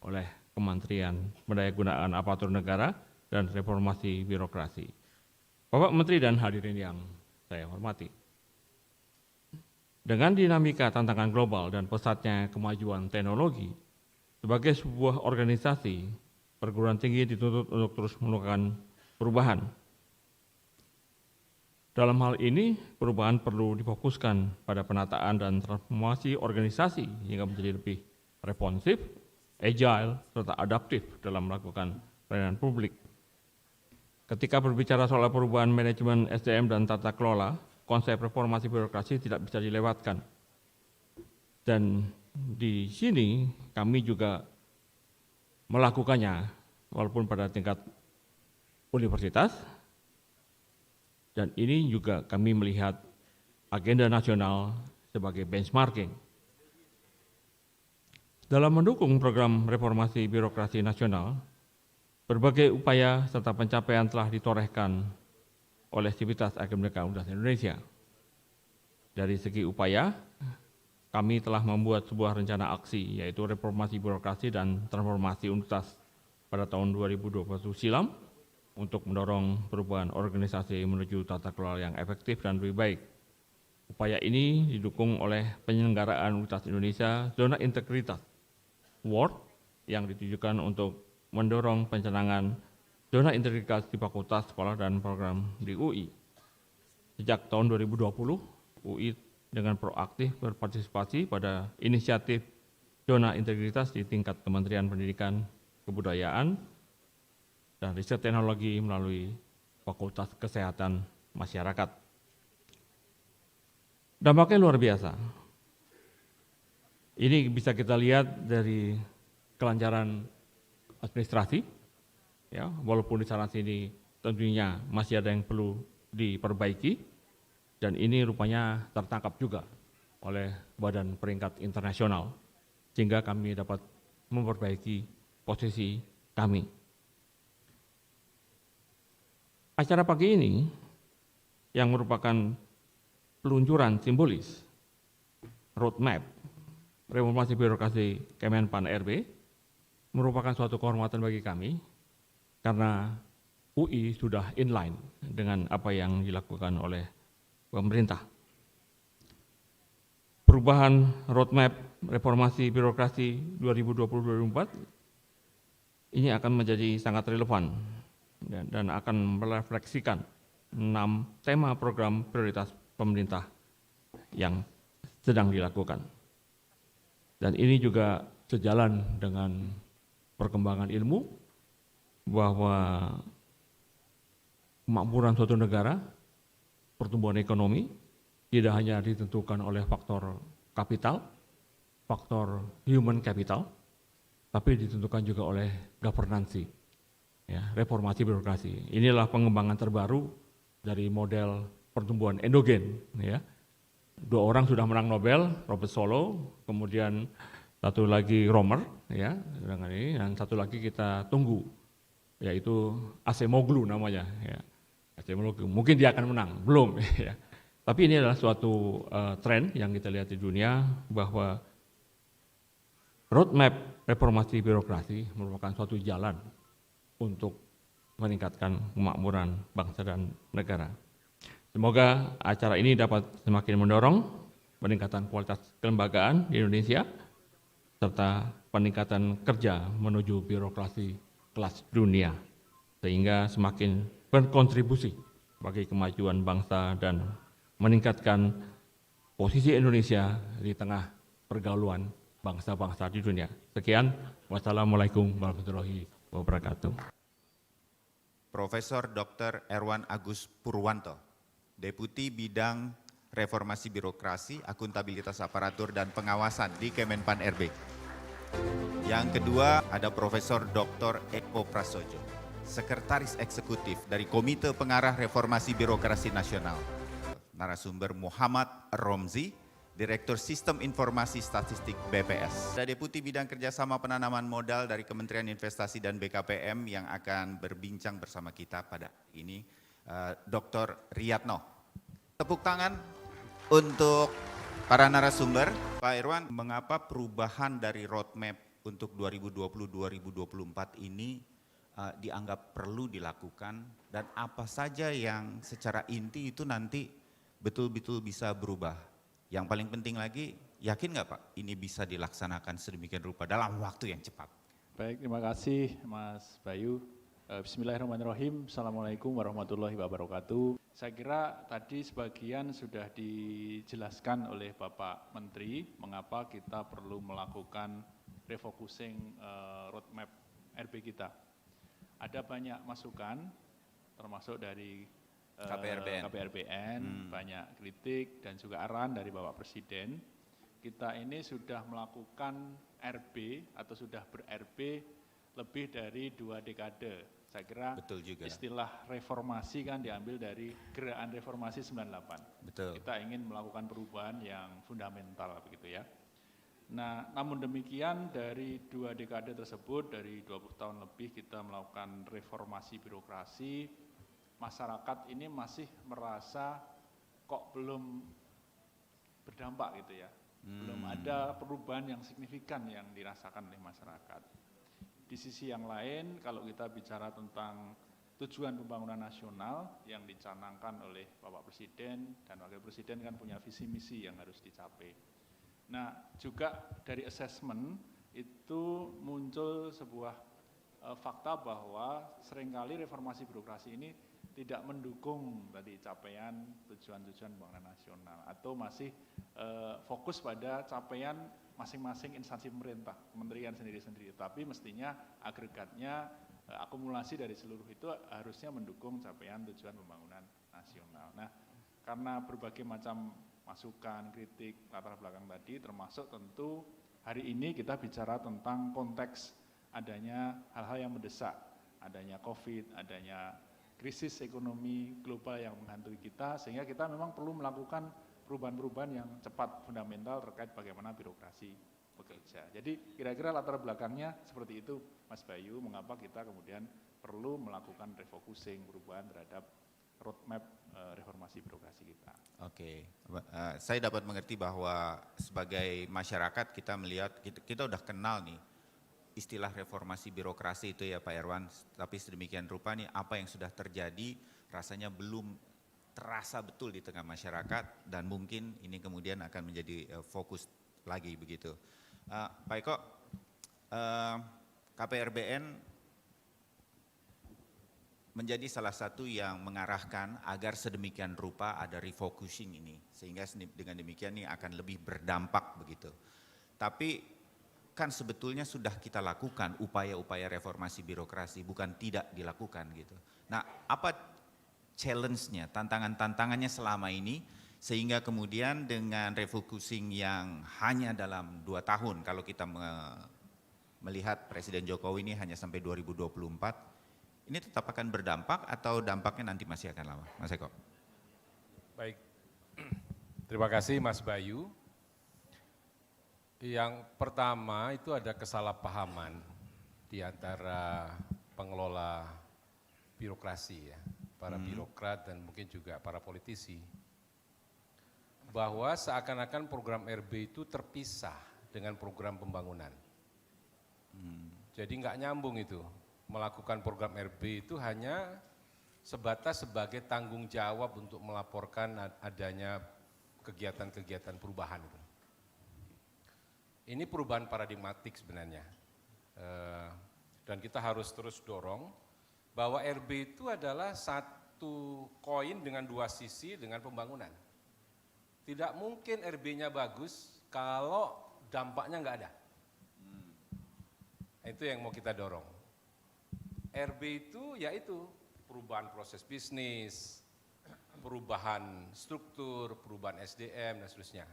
oleh Kementerian Pendayagunaan Aparatur Negara dan Reformasi Birokrasi. Bapak Menteri dan hadirin yang saya hormati, dengan dinamika tantangan global dan pesatnya kemajuan teknologi, sebagai sebuah organisasi, perguruan tinggi dituntut untuk terus melakukan perubahan. Dalam hal ini, perubahan perlu difokuskan pada penataan dan transformasi organisasi hingga menjadi lebih responsif, agile, serta adaptif dalam melakukan pelayanan publik. Ketika berbicara soal perubahan manajemen SDM dan tata kelola, konsep reformasi birokrasi tidak bisa dilewatkan. Dan di sini kami juga melakukannya walaupun pada tingkat universitas, dan ini juga kami melihat agenda nasional sebagai benchmarking. Dalam mendukung program reformasi birokrasi nasional, berbagai upaya serta pencapaian telah ditorehkan oleh Sivitas Akademika Universitas Indonesia. Dari segi upaya, kami telah membuat sebuah rencana aksi, yaitu reformasi birokrasi dan transformasi universitas pada tahun 2021 silam untuk mendorong perubahan organisasi menuju tata kelola yang efektif dan lebih baik. Upaya ini didukung oleh penyelenggaraan Universitas Indonesia Zona Integritas Award yang ditujukan untuk mendorong pencanangan zona integritas di fakultas, sekolah, dan program di UI. Sejak tahun 2020, UI dengan proaktif berpartisipasi pada inisiatif zona integritas di tingkat Kementerian Pendidikan, Kebudayaan, dan Riset Teknologi melalui Fakultas Kesehatan Masyarakat. Dampaknya luar biasa. Ini bisa kita lihat dari kelancaran administrasi, ya, walaupun di sana sini tentunya masih ada yang perlu diperbaiki, dan ini rupanya tertangkap juga oleh Badan Peringkat Internasional, sehingga kami dapat memperbaiki posisi kami. Acara pagi ini yang merupakan peluncuran simbolis roadmap reformasi birokrasi Kemenpan RB merupakan suatu kehormatan bagi kami karena UI sudah inline dengan apa yang dilakukan oleh pemerintah. Perubahan roadmap reformasi birokrasi 2020-2024 ini akan menjadi sangat relevan dan akan merefleksikan 6 tema program prioritas pemerintah yang sedang dilakukan. Dan ini juga sejalan dengan perkembangan ilmu bahwa kemakmuran suatu negara, pertumbuhan ekonomi tidak hanya ditentukan oleh faktor kapital, faktor human capital, tapi ditentukan juga oleh governance, ya, reformasi birokrasi. Inilah pengembangan terbaru dari model pertumbuhan endogen. Ya. 2 orang sudah menang Nobel, Robert Solow, kemudian satu lagi Romer, ya, dengan ini, dan satu lagi kita tunggu, yaitu Acemoglu namanya. Ya. Acemoglu, mungkin dia akan menang, belum. Ya. Tapi ini adalah suatu tren yang kita lihat di dunia bahwa roadmap reformasi birokrasi merupakan suatu jalan untuk meningkatkan kemakmuran bangsa dan negara. Semoga acara ini dapat semakin mendorong peningkatan kualitas kelembagaan di Indonesia serta peningkatan kerja menuju birokrasi kelas dunia sehingga semakin berkontribusi bagi kemajuan bangsa dan meningkatkan posisi Indonesia di tengah pergaulan bangsa-bangsa di dunia. Sekian, wassalamualaikum warahmatullahi wabarakatuh. Profesor Dr. Erwan Agus Purwanto, Deputi Bidang Reformasi Birokrasi, Akuntabilitas Aparatur dan Pengawasan di Kemenpan RB. Yang kedua ada Profesor Dr. Eko Prasojo, Sekretaris Eksekutif dari Komite Pengarah Reformasi Birokrasi Nasional. Narasumber Muhammad Romzi, Direktur Sistem Informasi Statistik BPS. Ada Deputi Bidang Kerjasama Penanaman Modal dari Kementerian Investasi dan BKPM yang akan berbincang bersama kita pada ini, Dr. Riyatno. Tepuk tangan untuk para narasumber. Pak Erwan, mengapa perubahan dari roadmap untuk 2020-2024 ini dianggap perlu dilakukan dan apa saja yang secara inti itu nanti betul-betul bisa berubah? Yang paling penting lagi, yakin nggak Pak ini bisa dilaksanakan sedemikian rupa dalam waktu yang cepat? Baik, terima kasih Mas Bayu. Bismillahirrahmanirrahim. Assalamualaikum warahmatullahi wabarakatuh. Saya kira tadi sebagian sudah dijelaskan oleh Bapak Menteri mengapa kita perlu melakukan refocusing roadmap RB kita. Ada banyak masukan termasuk dari KPRBN, banyak kritik dan juga arahan dari Bapak Presiden. Kita ini sudah melakukan RB atau sudah ber-RB lebih dari 2 dekade. Saya kira istilah reformasi kan diambil dari gerakan reformasi 98. Betul. Kita ingin melakukan perubahan yang fundamental begitu ya. Nah, namun demikian dari 2 dekade tersebut, dari 20 tahun lebih kita melakukan reformasi birokrasi, masyarakat ini masih merasa kok belum berdampak gitu ya. Belum ada perubahan yang signifikan yang dirasakan oleh masyarakat. Di sisi yang lain, kalau kita bicara tentang tujuan pembangunan nasional yang dicanangkan oleh Bapak Presiden dan Wakil Presiden kan punya visi misi yang harus dicapai. Nah, juga dari assessment itu muncul sebuah fakta bahwa seringkali reformasi birokrasi ini tidak mendukung tadi capaian tujuan-tujuan pembangunan nasional atau masih fokus pada capaian masing-masing instansi pemerintah, kementerian sendiri-sendiri. Tapi mestinya agregatnya akumulasi dari seluruh itu harusnya mendukung capaian tujuan pembangunan nasional. Nah, karena berbagai macam masukan, kritik, latar belakang tadi, termasuk tentu hari ini kita bicara tentang konteks adanya hal-hal yang mendesak, adanya COVID, adanya krisis ekonomi global yang menghantui kita, sehingga kita memang perlu melakukan perubahan-perubahan yang cepat, fundamental terkait bagaimana birokrasi bekerja. Jadi kira-kira latar belakangnya seperti itu, Mas Bayu, mengapa kita kemudian perlu melakukan refocusing, perubahan terhadap roadmap reformasi birokrasi kita. Oke, saya dapat mengerti bahwa sebagai masyarakat kita melihat, kita udah kenal nih istilah reformasi birokrasi itu ya Pak Irwan, tapi sedemikian rupa nih apa yang sudah terjadi rasanya belum terasa betul di tengah masyarakat dan mungkin ini kemudian akan menjadi fokus lagi begitu. Pak Eko, KPRBN menjadi salah satu yang mengarahkan agar sedemikian rupa ada refocusing ini, sehingga dengan demikian ini akan lebih berdampak begitu. Tapi kan sebetulnya sudah kita lakukan upaya-upaya reformasi birokrasi, bukan tidak dilakukan gitu. Nah, apa challenge-nya, tantangannya selama ini, sehingga kemudian dengan refocusing yang hanya dalam 2 tahun, kalau kita melihat Presiden Jokowi ini hanya sampai 2024, ini tetap akan berdampak atau dampaknya nanti masih akan lama? Mas Eko. Baik, terima kasih Mas Bayu. Yang pertama itu ada kesalahpahaman di antara pengelola birokrasi ya, para birokrat dan mungkin juga para politisi, bahwa seakan-akan program RB itu terpisah dengan program pembangunan. Jadi nggak nyambung itu, melakukan program RB itu hanya sebatas sebagai tanggung jawab untuk melaporkan adanya kegiatan-kegiatan perubahan itu. Ini perubahan paradigmatik sebenarnya, dan kita harus terus dorong bahwa RB itu adalah satu koin dengan 2 sisi dengan pembangunan. Tidak mungkin RB-nya bagus kalau dampaknya nggak ada. Itu yang mau kita dorong. RB itu yaitu perubahan proses bisnis, perubahan struktur, perubahan SDM dan seterusnya.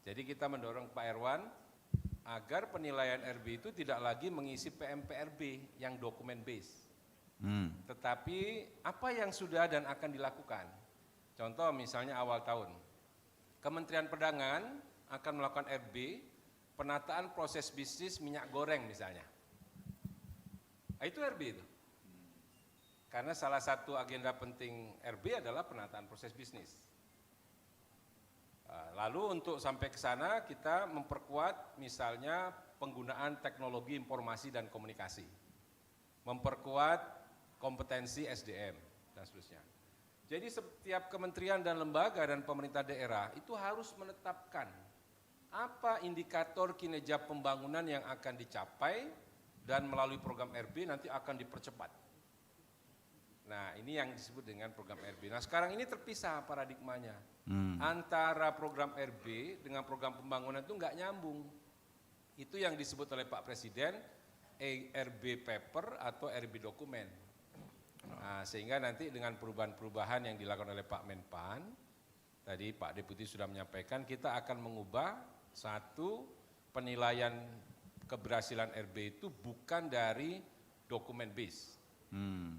Jadi kita mendorong Pak Irwan agar penilaian RB itu tidak lagi mengisi PMPRB yang dokumen base. Tetapi apa yang sudah dan akan dilakukan. Contoh misalnya awal tahun, Kementerian Perdagangan akan melakukan RB, penataan proses bisnis minyak goreng misalnya. Itu RB itu. Karena salah satu agenda penting RB adalah penataan proses bisnis. Lalu untuk sampai ke sana kita memperkuat misalnya penggunaan teknologi informasi dan komunikasi, memperkuat kompetensi SDM dan seterusnya. Jadi setiap kementerian dan lembaga dan pemerintah daerah itu harus menetapkan apa indikator kinerja pembangunan yang akan dicapai dan melalui program RB nanti akan dipercepat. Nah ini yang disebut dengan program RB. Nah sekarang ini terpisah paradigmanya. Antara program RB dengan program pembangunan itu nggak nyambung. Itu yang disebut oleh Pak Presiden RB paper atau RB dokumen. Nah, sehingga nanti dengan perubahan-perubahan yang dilakukan oleh Pak Menpan, tadi Pak Deputi sudah menyampaikan, kita akan mengubah satu penilaian keberhasilan RB itu bukan dari dokumen base,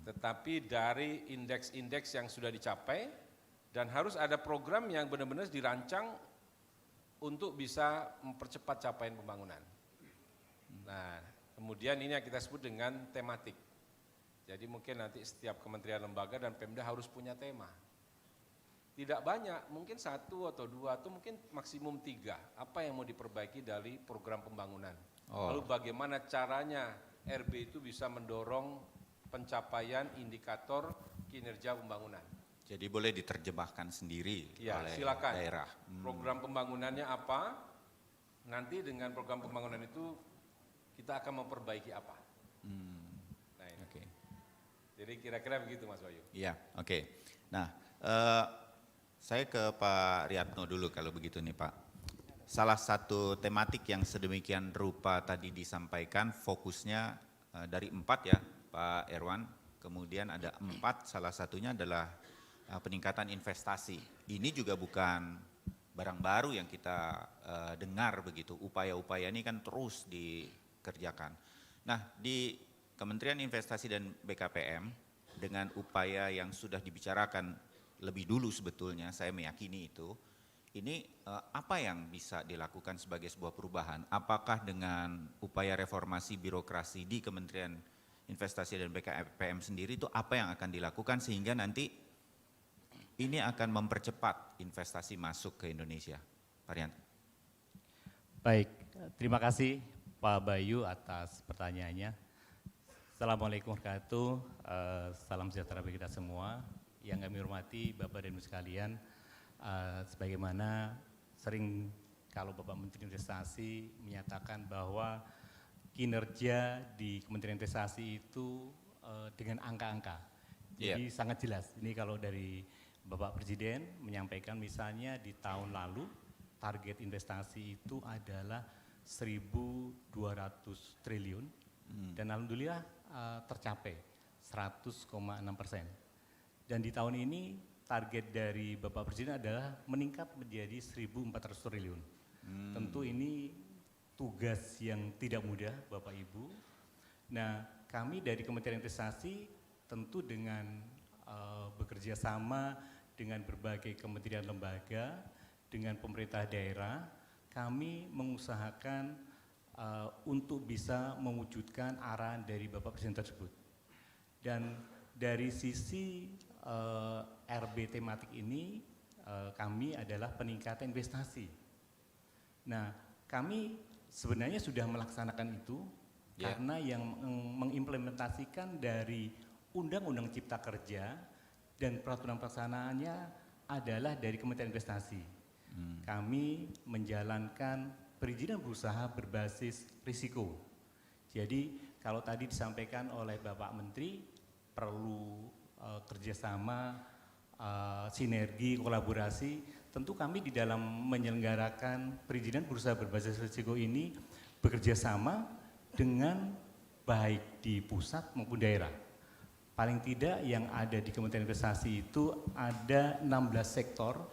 tetapi dari indeks-indeks yang sudah dicapai. Dan harus ada program yang benar-benar dirancang untuk bisa mempercepat capaian pembangunan. Nah, kemudian ini yang kita sebut dengan tematik. Jadi mungkin nanti setiap kementerian lembaga dan Pemda harus punya tema. Tidak banyak, mungkin 1 atau 2 atau mungkin maksimum 3. Apa yang mau diperbaiki dari program pembangunan. Lalu bagaimana caranya RB itu bisa mendorong pencapaian indikator kinerja pembangunan. Jadi boleh diterjemahkan sendiri ya, oleh silakan. daerah. Program pembangunannya apa? Nanti dengan program pembangunan itu kita akan memperbaiki apa. Nah ini. Oke. Jadi kira-kira begitu Mas Wahyu. Iya, oke. Nah, saya ke Pak Riyadno dulu kalau begitu nih Pak. Salah satu tematik yang sedemikian rupa tadi disampaikan, fokusnya dari 4 ya Pak Erwan, kemudian ada 4, salah satunya adalah peningkatan investasi. Ini juga bukan barang baru yang kita dengar begitu, upaya-upaya ini kan terus dikerjakan. Nah, di Kementerian Investasi dan BKPM dengan upaya yang sudah dibicarakan lebih dulu sebetulnya, saya meyakini itu, ini apa yang bisa dilakukan sebagai sebuah perubahan? Apakah dengan upaya reformasi birokrasi di Kementerian Investasi dan BKPM sendiri itu apa yang akan dilakukan sehingga nanti ini akan mempercepat investasi masuk ke Indonesia? Pak Rianto. Baik, terima kasih Pak Bayu atas pertanyaannya. Assalamualaikum warahmatullahi wabarakatuh, salam sejahtera bagi kita semua. Yang kami hormati Bapak dan Ibu sekalian, sebagaimana sering kalau Bapak Menteri Investasi menyatakan bahwa kinerja di Kementerian Investasi itu dengan angka-angka. Jadi sangat jelas, ini kalau dari Bapak Presiden menyampaikan misalnya di tahun lalu target investasi itu adalah 1.200 triliun dan alhamdulillah tercapai 100,6%. Dan di tahun ini target dari Bapak Presiden adalah meningkat menjadi 1.400 triliun. Tentu ini tugas yang tidak mudah Bapak Ibu. Nah, kami dari Kementerian Investasi tentu dengan bekerja sama dengan berbagai kementerian lembaga, dengan pemerintah daerah, kami mengusahakan untuk bisa mewujudkan arahan dari Bapak Presiden tersebut. Dan dari sisi RB tematik ini, kami adalah peningkatan investasi. Nah, kami sebenarnya sudah melaksanakan itu karena yang mengimplementasikan dari Undang-Undang Cipta Kerja dan peraturan pelaksanaannya adalah dari Kementerian Investasi. Kami menjalankan perizinan berusaha berbasis risiko. Jadi kalau tadi disampaikan oleh Bapak Menteri perlu kerjasama, sinergi, kolaborasi, tentu kami di dalam menyelenggarakan perizinan berusaha berbasis risiko ini bekerja sama dengan baik di pusat maupun daerah. Paling tidak yang ada di Kementerian Investasi itu ada 16 sektor,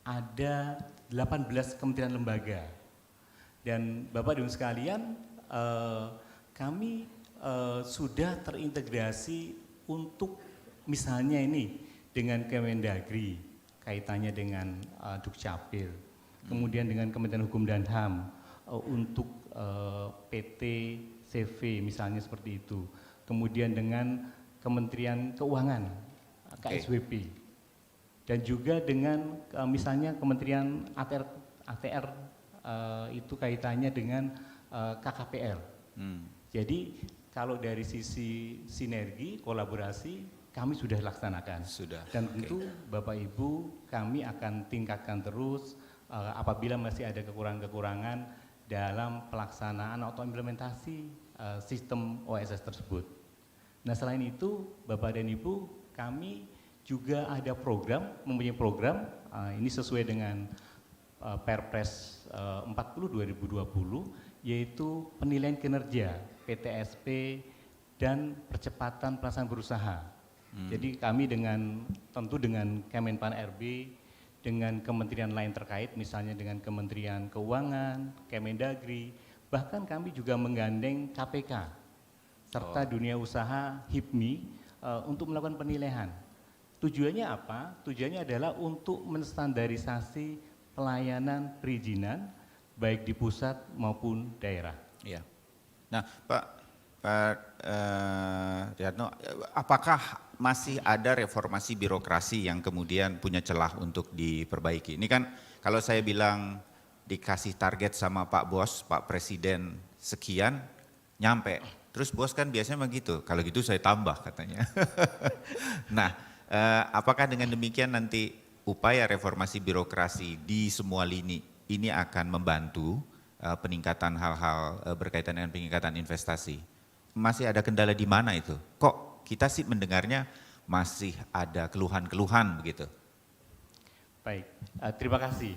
ada 18 kementerian lembaga. Dan Bapak dan Ibu sekalian, kami sudah terintegrasi untuk misalnya ini dengan Kemendagri, kaitannya dengan Dukcapil, kemudian dengan Kementerian Hukum dan HAM untuk PT CV misalnya seperti itu, kemudian dengan Kementerian Keuangan, KSWP, dan juga dengan misalnya Kementerian ATR itu kaitannya dengan KKPR. Jadi kalau dari sisi sinergi, kolaborasi, kami sudah laksanakan. Dan tentu Bapak Ibu kami akan tingkatkan terus apabila masih ada kekurangan-kekurangan dalam pelaksanaan atau implementasi sistem OSS tersebut. Nah selain itu Bapak dan Ibu kami juga ada program, mempunyai program ini sesuai dengan Perpres 40 2020 yaitu penilaian kinerja PTSP dan percepatan pelaksanaan berusaha. Jadi kami tentu dengan Kemenpan RB, dengan kementerian lain terkait misalnya dengan Kementerian Keuangan, Kemendagri, bahkan kami juga menggandeng KPK serta dunia usaha HIPMI untuk melakukan penilaian. Tujuannya apa? Tujuannya adalah untuk menstandarisasi pelayanan perizinan baik di pusat maupun daerah. Iya. Nah, Pak Riyadno, apakah masih ada reformasi birokrasi yang kemudian punya celah untuk diperbaiki? Ini kan kalau saya bilang dikasih target sama Pak Bos, Pak Presiden sekian, nyampe. Terus bos kan biasanya begitu, kalau gitu saya tambah katanya. Nah, apakah dengan demikian nanti upaya reformasi birokrasi di semua lini ini akan membantu peningkatan hal-hal berkaitan dengan peningkatan investasi. Masih ada kendala di mana itu? Kok kita sih mendengarnya masih ada keluhan-keluhan begitu? Baik, terima kasih.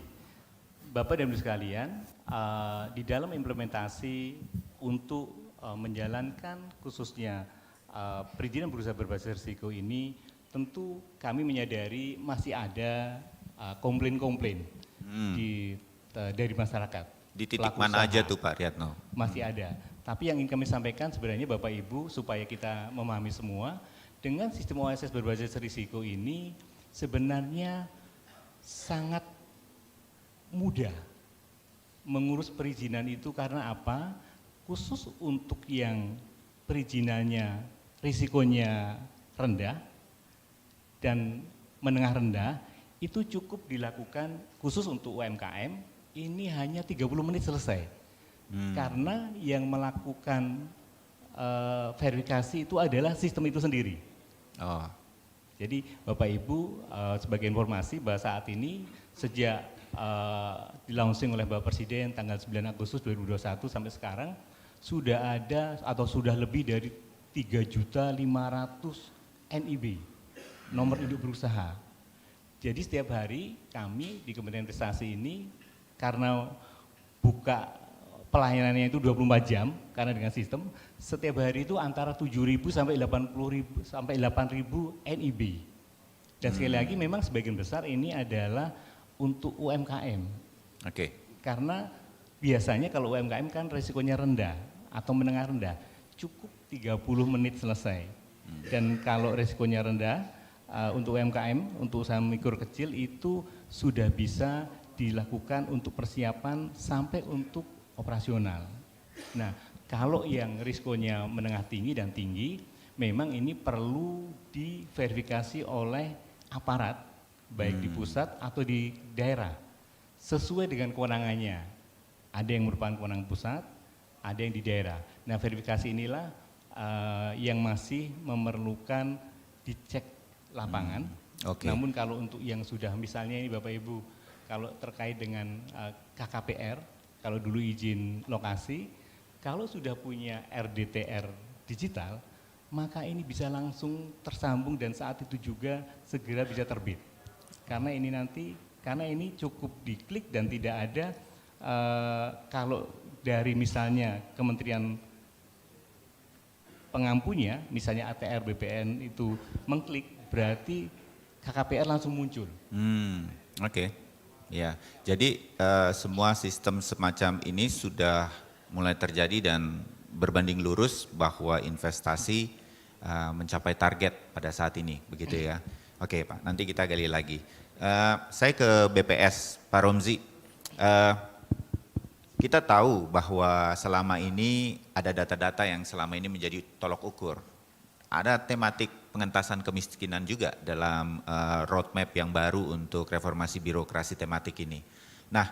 Bapak dan Ibu sekalian, di dalam implementasi untuk menjalankan khususnya perizinan berusaha berbasis risiko ini, tentu kami menyadari masih ada komplain-komplain dari masyarakat. Di titik mana aja tuh Pak Riyatno? Masih ada. Tapi yang ingin kami sampaikan sebenarnya Bapak Ibu supaya kita memahami semua, dengan sistem OSS berbasis risiko ini sebenarnya sangat mudah mengurus perizinan itu. Karena apa? Khusus untuk yang perizinannya risikonya rendah dan menengah rendah, itu cukup dilakukan khusus untuk UMKM, ini hanya 30 menit selesai. Karena yang melakukan verifikasi itu adalah sistem itu sendiri. Oh. Jadi Bapak Ibu sebagai informasi bahwa saat ini sejak di-launching oleh Bapak Presiden tanggal 9 Agustus 2021 sampai sekarang sudah ada atau sudah lebih dari 3.500.000 NIB, nomor induk berusaha. Jadi setiap hari kami di Kementerian Investasi ini karena buka pelayanannya itu 24 jam karena dengan sistem, setiap hari itu antara 7.000 sampai 80.000 sampai 8.000 NIB. Dan sekali lagi memang sebagian besar ini adalah untuk UMKM. Oke. Karena biasanya kalau UMKM kan risikonya rendah atau menengah rendah, cukup 30 menit selesai. Dan kalau risikonya rendah untuk UMKM, untuk usaha mikro kecil itu sudah bisa dilakukan untuk persiapan sampai untuk operasional. Nah, kalau yang risikonya menengah tinggi dan tinggi, memang ini perlu diverifikasi oleh aparat, baik di pusat atau di daerah, sesuai dengan kewenangannya. Ada yang merupakan kewenangan pusat, ada yang di daerah. Nah, verifikasi inilah yang masih memerlukan dicek lapangan. Oke. Namun kalau untuk yang sudah misalnya ini Bapak Ibu, kalau terkait dengan KKPR, kalau dulu izin lokasi, kalau sudah punya RDTR digital, maka ini bisa langsung tersambung dan saat itu juga segera bisa terbit. Karena ini cukup diklik dan tidak ada kalau dari misalnya Kementerian pengampunya, misalnya ATR BPN itu mengklik, berarti KKPR langsung muncul. Oke. Ya, jadi semua sistem semacam ini sudah mulai terjadi dan berbanding lurus bahwa investasi mencapai target pada saat ini, begitu ya. Oke Pak, nanti kita gali lagi. Saya ke BPS, Pak Romzi. Kita tahu bahwa selama ini ada data-data yang selama ini menjadi tolok ukur. Ada tematik pengentasan kemiskinan juga dalam roadmap yang baru untuk reformasi birokrasi tematik ini. Nah,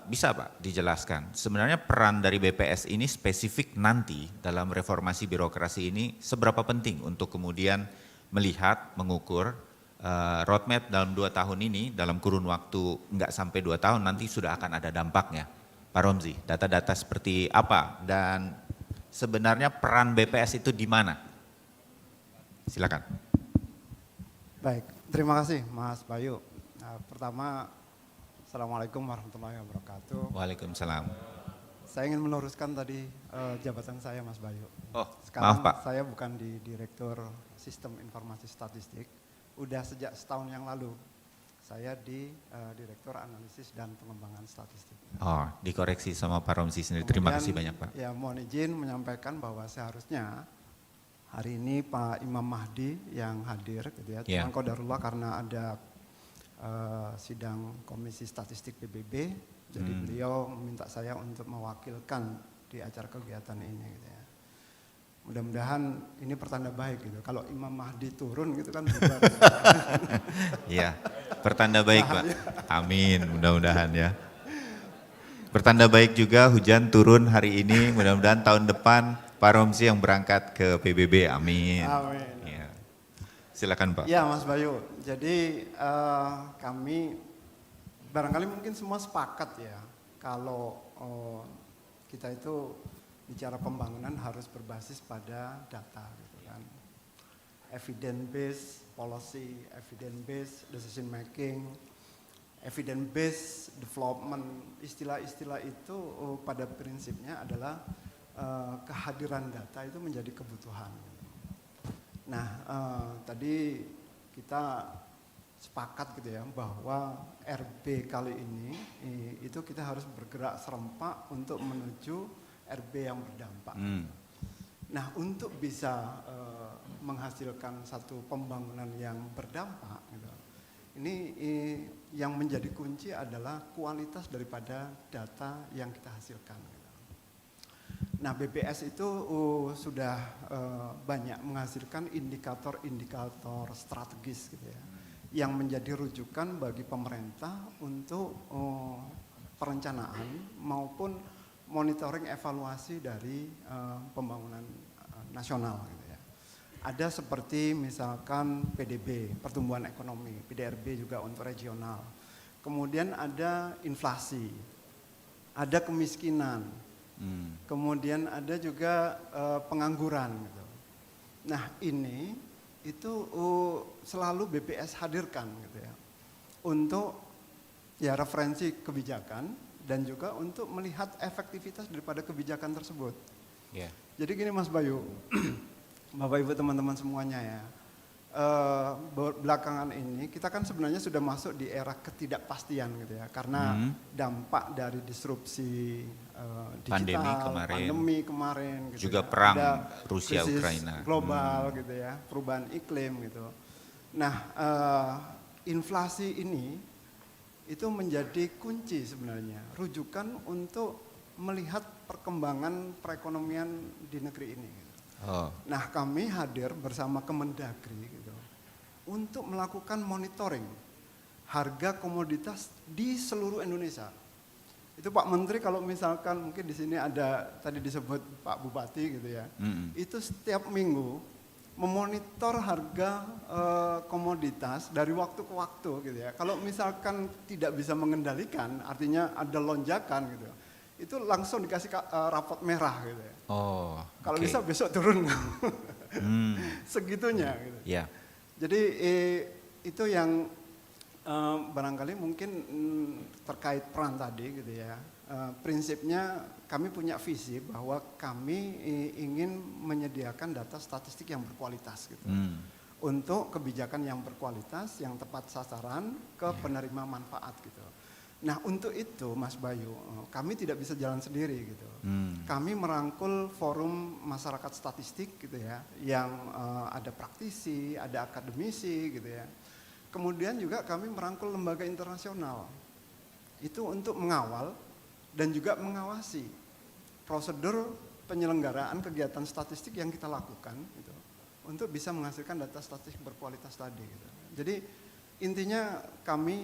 bisa Pak dijelaskan sebenarnya peran dari BPS ini spesifik nanti dalam reformasi birokrasi ini seberapa penting untuk kemudian melihat, mengukur roadmap dalam 2 tahun ini, dalam kurun waktu enggak sampai 2 tahun nanti sudah akan ada dampaknya. Pak Romzi, data-data seperti apa dan sebenarnya peran BPS itu di mana? Silakan. Baik, terima kasih Mas Bayu. Pertama, Assalamualaikum warahmatullahi wabarakatuh. Waalaikumsalam. Saya ingin meluruskan tadi jabatan saya Mas Bayu. Oh, Sekarang maaf Pak. saya bukan di Direktur Sistem Informasi Statistik, udah sejak setahun yang lalu. Saya di Direktur Analisis dan Pengembangan Statistik. Oh, dikoreksi sama Pak Romzi sendiri. Terima kasih banyak Pak. Ya, mohon izin menyampaikan bahwa seharusnya hari ini Pak Imam Mahdi yang hadir gitu ya. Cuman qadarullah karena ada sidang Komisi Statistik PBB, jadi beliau meminta saya untuk mewakilkan di acara kegiatan ini gitu ya. Mudah-mudahan ini pertanda baik gitu. Kalau Imam Mahdi turun gitu kan bubar. Iya, pertanda baik Pak. Amin, mudah-mudahan ya. Pertanda baik juga hujan turun hari ini, mudah-mudahan tahun depan Pak Romzi yang berangkat ke PBB, amin. Amin. Ya. Silakan Pak. Ya Mas Bayu, jadi kami barangkali mungkin semua sepakat ya kalau kita itu bicara pembangunan harus berbasis pada data gitu kan. Evidence based policy, evidence based decision making, evidence based development, istilah-istilah itu pada prinsipnya adalah kehadiran data itu menjadi kebutuhan. Nah, tadi kita sepakat gitu ya bahwa RB kali ini itu kita harus bergerak serempak untuk menuju RB yang berdampak. Nah, untuk bisa menghasilkan satu pembangunan yang berdampak gitu, ini yang menjadi kunci adalah kualitas daripada data yang kita hasilkan gitu. Nah, BPS itu sudah banyak menghasilkan indikator-indikator strategis gitu ya, yang menjadi rujukan bagi pemerintah untuk perencanaan maupun monitoring evaluasi dari pembangunan nasional gitu ya. Ada seperti misalkan PDB, pertumbuhan ekonomi, PDRB juga untuk regional. Kemudian ada inflasi, ada kemiskinan, kemudian ada juga pengangguran gitu. Nah, ini itu selalu BPS hadirkan gitu ya, untuk ya referensi kebijakan dan juga untuk melihat efektivitas daripada kebijakan tersebut. Yeah. Jadi gini Mas Bayu, Bapak Ibu teman-teman semuanya ya, belakangan ini kita kan sebenarnya sudah masuk di era ketidakpastian gitu ya, karena dampak dari disrupsi digital, pandemi kemarin gitu juga ya. perang ada Rusia Ukraina global gitu ya, perubahan iklim gitu. Nah, inflasi ini itu menjadi kunci sebenarnya, rujukan untuk melihat perkembangan perekonomian di negeri ini. Nah, kami hadir bersama Kemendagri gitu, untuk melakukan monitoring harga komoditas di seluruh Indonesia. Itu Pak Menteri kalau misalkan mungkin di sini ada tadi disebut Pak Bupati gitu ya, itu setiap minggu memonitor harga komoditas dari waktu ke waktu gitu ya. Kalau misalkan tidak bisa mengendalikan, artinya ada lonjakan gitu, itu langsung dikasih rapot merah gitu ya. Kalau bisa besok turun. Segitunya gitu. Yeah. Jadi itu yang barangkali mungkin terkait peran tadi gitu ya. Prinsipnya kami punya visi bahwa kami ingin menyediakan data statistik yang berkualitas gitu. Untuk kebijakan yang berkualitas, yang tepat sasaran ke penerima manfaat gitu. Nah, untuk itu Mas Bayu, kami tidak bisa jalan sendiri gitu. Kami merangkul forum masyarakat statistik gitu ya, yang ada praktisi, ada akademisi gitu ya. Kemudian juga kami merangkul lembaga internasional. Itu untuk mengawal dan juga mengawasi prosedur penyelenggaraan kegiatan statistik yang kita lakukan gitu, untuk bisa menghasilkan data statistik berkualitas tadi gitu. Jadi intinya kami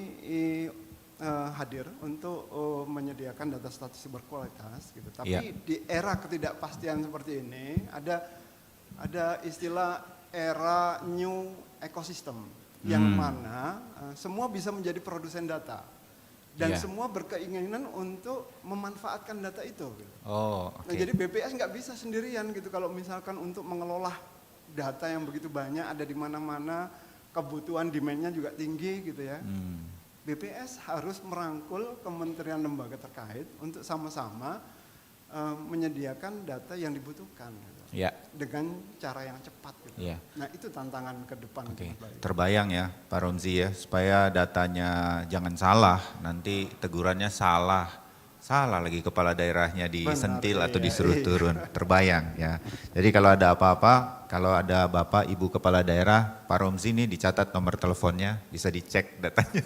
hadir untuk menyediakan data statistik berkualitas gitu. Tapi di era ketidakpastian seperti ini ada istilah era new ecosystem yang mana semua bisa menjadi produsen data dan semua berkeinginan untuk memanfaatkan data itu gitu. Nah, jadi BPS nggak bisa sendirian gitu kalau misalkan untuk mengelola data yang begitu banyak, ada di mana-mana, kebutuhan demand-nya juga tinggi gitu ya. BPS harus merangkul kementerian lembaga terkait untuk sama-sama menyediakan data yang dibutuhkan gitu, dengan cara yang cepat gitu. Nah, itu tantangan ke depan. Terbayang ya Pak Romzi ya, supaya datanya jangan salah, nanti tegurannya salah lagi kepala daerahnya disentil atau disuruh turun, terbayang ya. Jadi kalau ada apa-apa, kalau ada Bapak Ibu Kepala Daerah, Pak Romzi ini dicatat nomor teleponnya, bisa dicek datanya.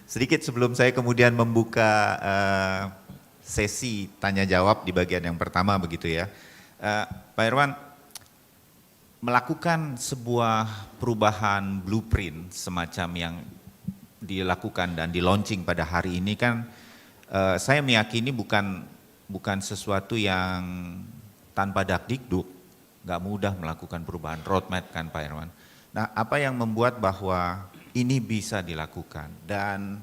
Sedikit sebelum saya kemudian membuka sesi tanya jawab di bagian yang pertama begitu ya. Pak Irwan, melakukan sebuah perubahan blueprint semacam yang dilakukan dan di launching pada hari ini kan, saya meyakini bukan sesuatu yang tanpa dakdikduk, nggak mudah melakukan perubahan roadmap kan Pak Irwan. Nah, apa yang membuat bahwa ini bisa dilakukan dan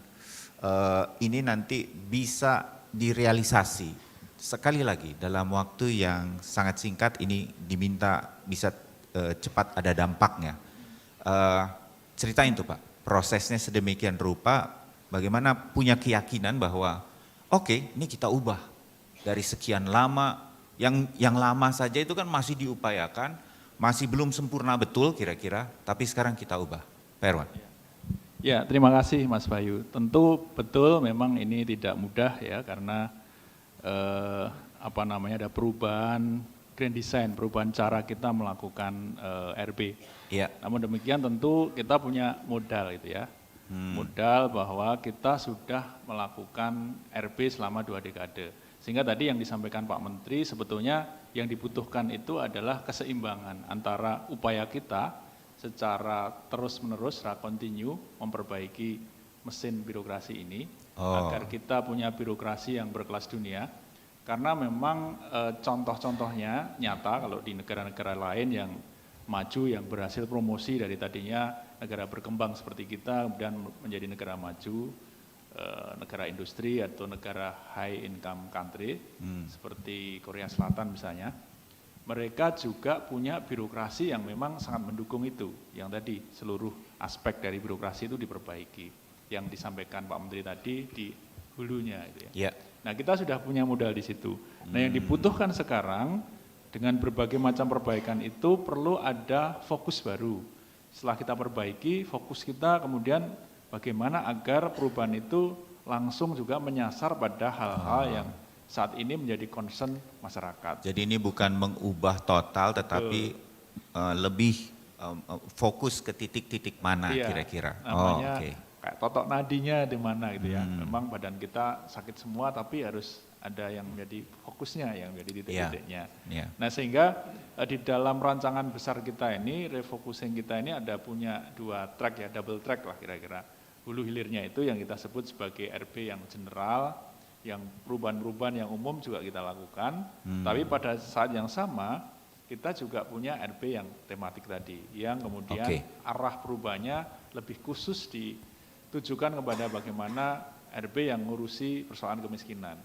ini nanti bisa direalisasi. Sekali lagi dalam waktu yang sangat singkat ini diminta bisa cepat ada dampaknya. Ceritain tuh Pak, prosesnya sedemikian rupa, bagaimana punya keyakinan bahwa oke, ini kita ubah dari sekian lama, yang lama saja itu kan masih diupayakan, masih belum sempurna betul kira-kira, tapi sekarang kita ubah. Pak Erwan. Ya, terima kasih Mas Bayu. Tentu betul memang ini tidak mudah ya, karena ada perubahan grand design, perubahan cara kita melakukan RB. Ya. Namun demikian tentu kita punya modal gitu ya. Modal bahwa kita sudah melakukan RB selama 2 dekade. Sehingga tadi yang disampaikan Pak Menteri sebetulnya yang dibutuhkan itu adalah keseimbangan antara upaya kita secara terus-menerus, secara kontinu memperbaiki mesin birokrasi ini agar kita punya birokrasi yang berkelas dunia. Karena memang contoh-contohnya nyata kalau di negara-negara lain yang maju, yang berhasil promosi dari tadinya negara berkembang seperti kita, kemudian menjadi negara maju, negara industri atau negara high income country, seperti Korea Selatan misalnya, mereka juga punya birokrasi yang memang sangat mendukung itu, yang tadi seluruh aspek dari birokrasi itu diperbaiki, yang disampaikan Pak Menteri tadi di hulunya itu ya. Nah kita sudah punya modal di situ. Nah yang dibutuhkan sekarang dengan berbagai macam perbaikan itu perlu ada fokus baru. Setelah kita perbaiki, fokus kita kemudian bagaimana agar perubahan itu langsung juga menyasar pada hal-hal yang saat ini menjadi concern masyarakat. Jadi ini bukan mengubah total tetapi lebih fokus ke titik-titik mana kira-kira. Namanya kayak totok nadinya di mana gitu ya. Memang badan kita sakit semua tapi harus ada yang menjadi fokusnya, yang menjadi titik-titiknya. Nah sehingga di dalam rancangan besar kita ini, refocusing kita ini ada punya 2 track ya, double track lah kira-kira. Hulu hilirnya itu yang kita sebut sebagai RB yang general, yang perubahan-perubahan yang umum juga kita lakukan, tapi pada saat yang sama kita juga punya RB yang tematik tadi, yang kemudian arah perubahannya lebih khusus ditujukan kepada bagaimana RB yang mengurusi persoalan kemiskinan.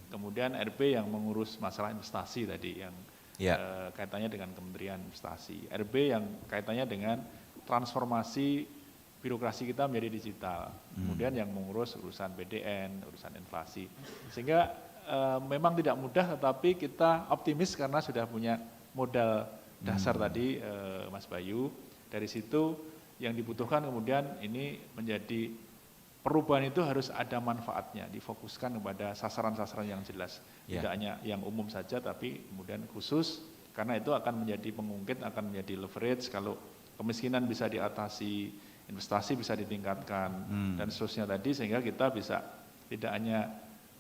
Kemudian RB yang mengurus masalah investasi tadi, yang kaitannya dengan Kementerian Investasi. RB yang kaitannya dengan transformasi birokrasi kita menjadi digital, kemudian yang mengurus urusan BDN, urusan inflasi. Sehingga memang tidak mudah, tetapi kita optimis karena sudah punya modal dasar tadi Mas Bayu. Dari situ yang dibutuhkan kemudian ini menjadi perubahan itu harus ada manfaatnya, difokuskan kepada sasaran-sasaran yang jelas. Tidak hanya yang umum saja, tapi kemudian khusus, karena itu akan menjadi pengungkit, akan menjadi leverage kalau kemiskinan bisa diatasi, investasi bisa ditingkatkan, dan seterusnya tadi, sehingga kita bisa tidak hanya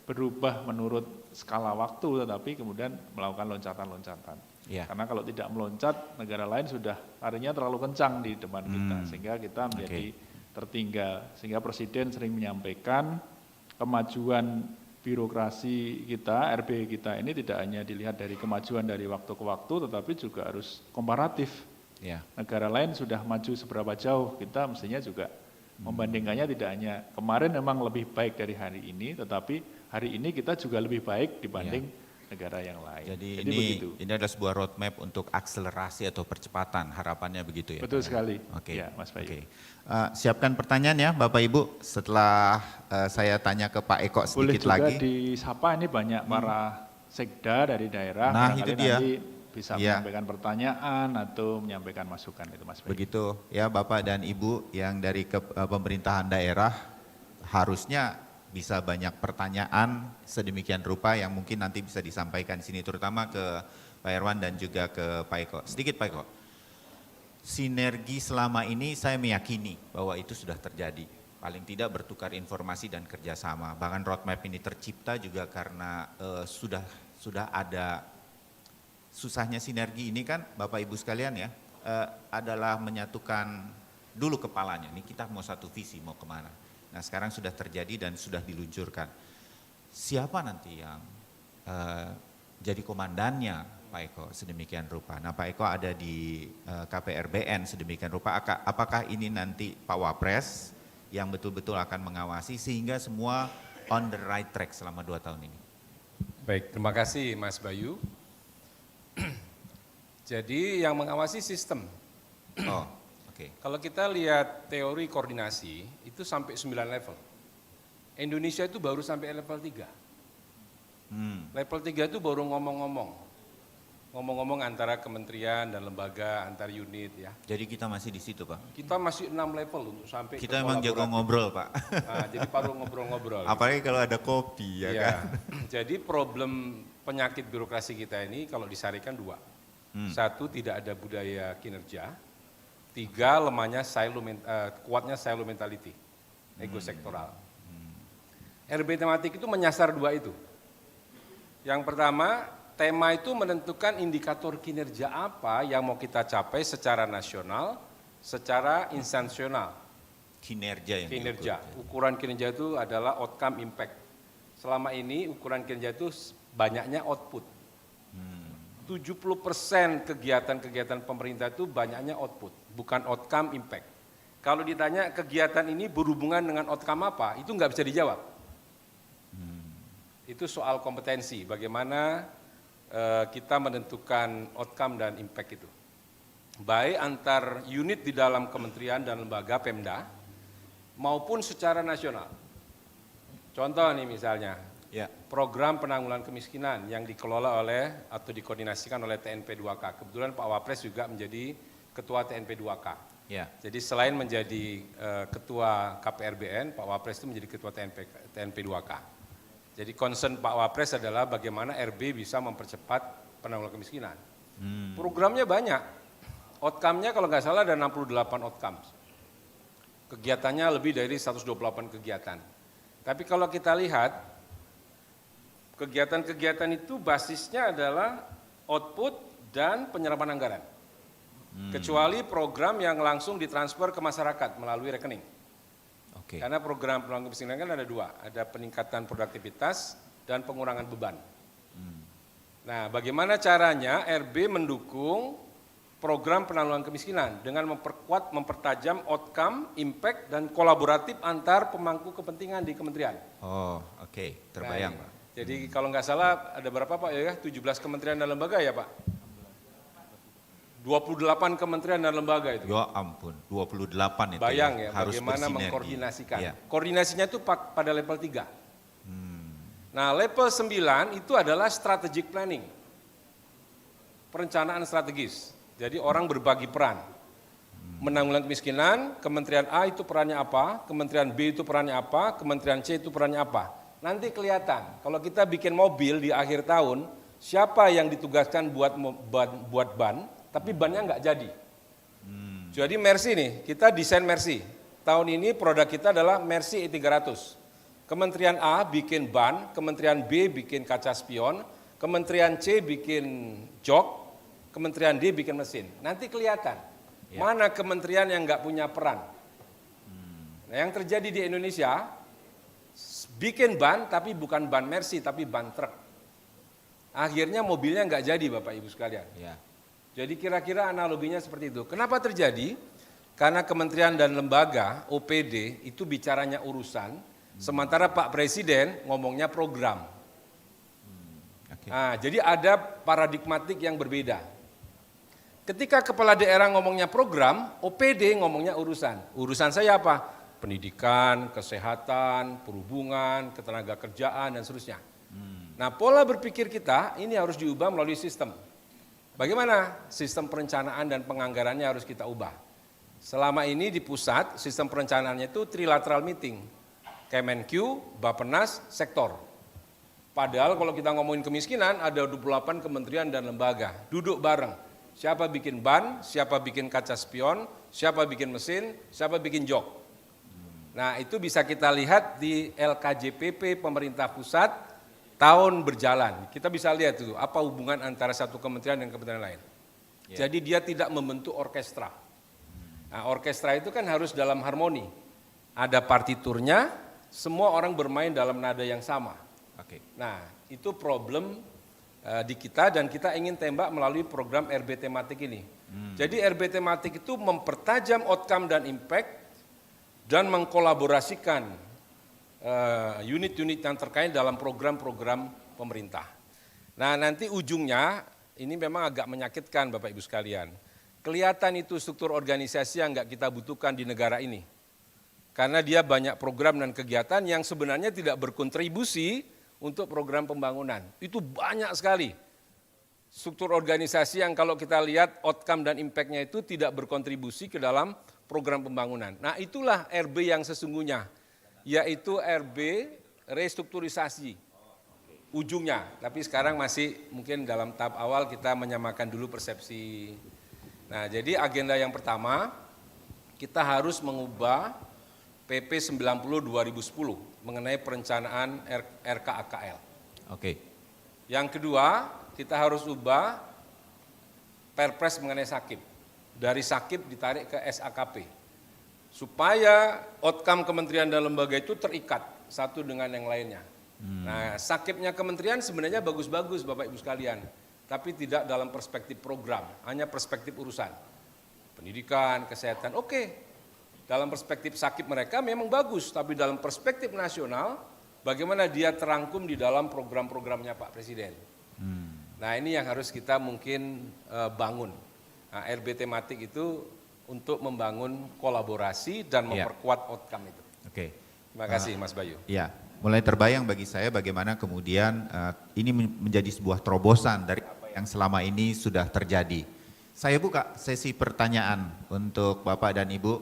berubah menurut skala waktu, tetapi kemudian melakukan loncatan-loncatan. Karena kalau tidak meloncat, negara lain sudah larinya terlalu kencang di depan kita, sehingga kita menjadi tertinggal. Sehingga Presiden sering menyampaikan kemajuan birokrasi kita, RB kita ini tidak hanya dilihat dari kemajuan dari waktu ke waktu, tetapi juga harus komparatif. Negara lain sudah maju seberapa jauh, kita mestinya juga membandingkannya tidak hanya kemarin memang lebih baik dari hari ini, tetapi hari ini kita juga lebih baik dibanding negara yang lain. Jadi ini adalah sebuah roadmap untuk akselerasi atau percepatan, harapannya begitu ya? Betul sekali, ya, Mas Bayu. Siapkan pertanyaan ya Bapak Ibu, setelah saya tanya ke Pak Eko sedikit lagi. Boleh juga disapa, ini banyak para sekda dari daerah, nah itu dia. Nanti bisa menyampaikan pertanyaan atau menyampaikan masukan itu Mas Bayu. Begitu ya Bapak dan Ibu yang dari pemerintahan daerah, harusnya bisa banyak pertanyaan sedemikian rupa yang mungkin nanti bisa disampaikan di sini, terutama ke Pak Erwan dan juga ke Pak Eko. Sedikit Pak Eko, sinergi selama ini saya meyakini bahwa itu sudah terjadi. Paling tidak bertukar informasi dan kerjasama. Bahkan roadmap ini tercipta juga karena sudah ada. Susahnya sinergi ini kan Bapak Ibu sekalian ya, adalah menyatukan dulu kepalanya, ini kita mau satu visi, mau kemana. Nah sekarang sudah terjadi dan sudah diluncurkan. Siapa nanti yang jadi komandannya Pak Eko sedemikian rupa? Nah Pak Eko ada di KPRBN sedemikian rupa, apakah ini nanti Pak Wapres yang betul-betul akan mengawasi sehingga semua on the right track selama 2 tahun ini? Baik, terima kasih Mas Bayu. Jadi yang mengawasi sistem. Oh, oke. Kalau kita lihat teori koordinasi itu sampai 9 level. Indonesia itu baru sampai level 3. Level 3 itu baru ngomong-ngomong antara kementerian dan lembaga, antar unit ya. Jadi kita masih di situ, Pak? Kita masih 6 level untuk sampai kita emang jago ngobrol, Pak. Nah, jadi baru ngobrol-ngobrol. Apalagi kalau ada kopi ya kan. Jadi problem penyakit birokrasi kita ini kalau disarikan 2. 1, tidak ada budaya kinerja. 3, lemahnya kuatnya silo mentality, ego sektoral. RB tematik itu menyasar 2 itu. Yang pertama, tema itu menentukan indikator kinerja apa yang mau kita capai secara nasional, secara instansional. Kinerja. Ukuran kinerja itu adalah outcome impact. Selama ini ukuran kinerja itu banyaknya output. 70% kegiatan-kegiatan pemerintah itu banyaknya output, bukan outcome impact. Kalau ditanya kegiatan ini berhubungan dengan outcome apa, itu nggak bisa dijawab. Itu soal kompetensi, bagaimana kita menentukan outcome dan impact itu. Baik antar unit di dalam kementerian dan lembaga Pemda, maupun secara nasional. Contoh nih misalnya, program penanggulangan kemiskinan yang dikelola oleh atau dikoordinasikan oleh TNP 2K. Kebetulan Pak Wapres juga menjadi Ketua TNP 2K. Jadi selain menjadi Ketua KPRBN, Pak Wapres itu menjadi Ketua TNP 2K. Jadi concern Pak Wapres adalah bagaimana RB bisa mempercepat penanggulangan kemiskinan. Programnya banyak, outcome-nya kalau nggak salah ada 68 outcomes. Kegiatannya lebih dari 128 kegiatan. Tapi kalau kita lihat, kegiatan-kegiatan itu basisnya adalah output dan penyerapan anggaran. Kecuali program yang langsung ditransfer ke masyarakat melalui rekening. Karena program penanggulangan kemiskinan kan ada 2, ada peningkatan produktivitas dan pengurangan beban. Nah, bagaimana caranya RB mendukung program penanggulangan kemiskinan dengan mempertajam outcome, impact, dan kolaboratif antar pemangku kepentingan di kementerian. Oh, oke, terbayang, Pak. Jadi kalau nggak salah ada berapa Pak ya? 17 kementerian dan lembaga ya Pak? 28 kementerian dan lembaga itu. Ya ampun, 28 itu. Bayang ya, harus bagaimana bersinergi. mengkoordinasikan. Koordinasinya itu pada level 3. Nah, level 9 itu adalah strategic planning. Perencanaan strategis. Jadi orang berbagi peran. Menanggulangi kemiskinan, Kementerian A itu perannya apa, Kementerian B itu perannya apa, Kementerian C itu perannya apa. Nanti kelihatan, kalau kita bikin mobil di akhir tahun, siapa yang ditugaskan buat ban, tapi bannya nggak jadi. Jadi Mercy nih, kita desain Mercy. Tahun ini produk kita adalah Mercy E300. Kementerian A bikin ban, Kementerian B bikin kaca spion, Kementerian C bikin jok, Kementerian D bikin mesin. Nanti kelihatan mana kementerian yang nggak punya peran. Nah, yang terjadi di Indonesia, bikin ban tapi bukan ban Mercy, tapi ban truk. Akhirnya mobilnya nggak jadi Bapak Ibu sekalian. Jadi kira-kira analoginya seperti itu. Kenapa terjadi? Karena kementerian dan lembaga, OPD, itu bicaranya urusan, sementara Pak Presiden ngomongnya program. Nah, jadi ada paradigmatik yang berbeda. Ketika kepala daerah ngomongnya program, OPD ngomongnya urusan. Urusan saya apa? Pendidikan, kesehatan, perhubungan, ketenagakerjaan, dan seterusnya. Nah, pola berpikir kita ini harus diubah melalui sistem. Bagaimana sistem perencanaan dan penganggarannya harus kita ubah? Selama ini di pusat, sistem perencanaannya itu trilateral meeting. Kemenq, Bappenas, sektor. Padahal kalau kita ngomongin kemiskinan, ada 28 kementerian dan lembaga. Duduk bareng. Siapa bikin ban, siapa bikin kaca spion, siapa bikin mesin, siapa bikin jok. Nah, itu bisa kita lihat di LKJPP pemerintah pusat, tahun berjalan, kita bisa lihat itu apa hubungan antara satu kementerian dan kementerian lain. Jadi dia tidak membentuk orkestra. Nah, orkestra itu kan harus dalam harmoni. Ada partiturnya, semua orang bermain dalam nada yang sama. Nah, itu problem di kita dan kita ingin tembak melalui program RB tematik ini. Jadi RB tematik itu mempertajam outcome dan impact dan mengkolaborasikan unit-unit yang terkait dalam program-program pemerintah. Nah, nanti ujungnya ini memang agak menyakitkan Bapak Ibu sekalian. Kelihatan itu struktur organisasi yang nggak kita butuhkan di negara ini. Karena dia banyak program dan kegiatan yang sebenarnya tidak berkontribusi untuk program pembangunan. Itu banyak sekali struktur organisasi yang kalau kita lihat outcome dan impact-nya itu tidak berkontribusi ke dalam program pembangunan. Nah, itulah RB yang sesungguhnya, yaitu RB restrukturisasi ujungnya. Tapi sekarang masih mungkin dalam tahap awal kita menyamakan dulu persepsi. Nah, jadi agenda yang pertama, kita harus mengubah PP 90 2010 mengenai perencanaan RKAKL. Oke. Yang kedua, kita harus ubah Perpres mengenai Sakip. Dari Sakip ditarik ke SAKP. Supaya outcome kementerian dan lembaga itu terikat satu dengan yang lainnya. Nah, Sakipnya kementerian sebenarnya bagus-bagus Bapak Ibu sekalian. Tapi tidak dalam perspektif program, hanya perspektif urusan. Pendidikan, kesehatan, oke. Dalam perspektif Sakip mereka memang bagus, tapi dalam perspektif nasional, bagaimana dia terangkum di dalam program-programnya Pak Presiden. Nah, ini yang harus kita mungkin bangun. Nah, RB tematik itu untuk membangun kolaborasi dan memperkuat outcome itu. Oke. Terima kasih Mas Bayu. Ya, mulai terbayang bagi saya bagaimana kemudian ini menjadi sebuah terobosan dari apa yang selama ini sudah terjadi. Saya buka sesi pertanyaan untuk Bapak dan Ibu,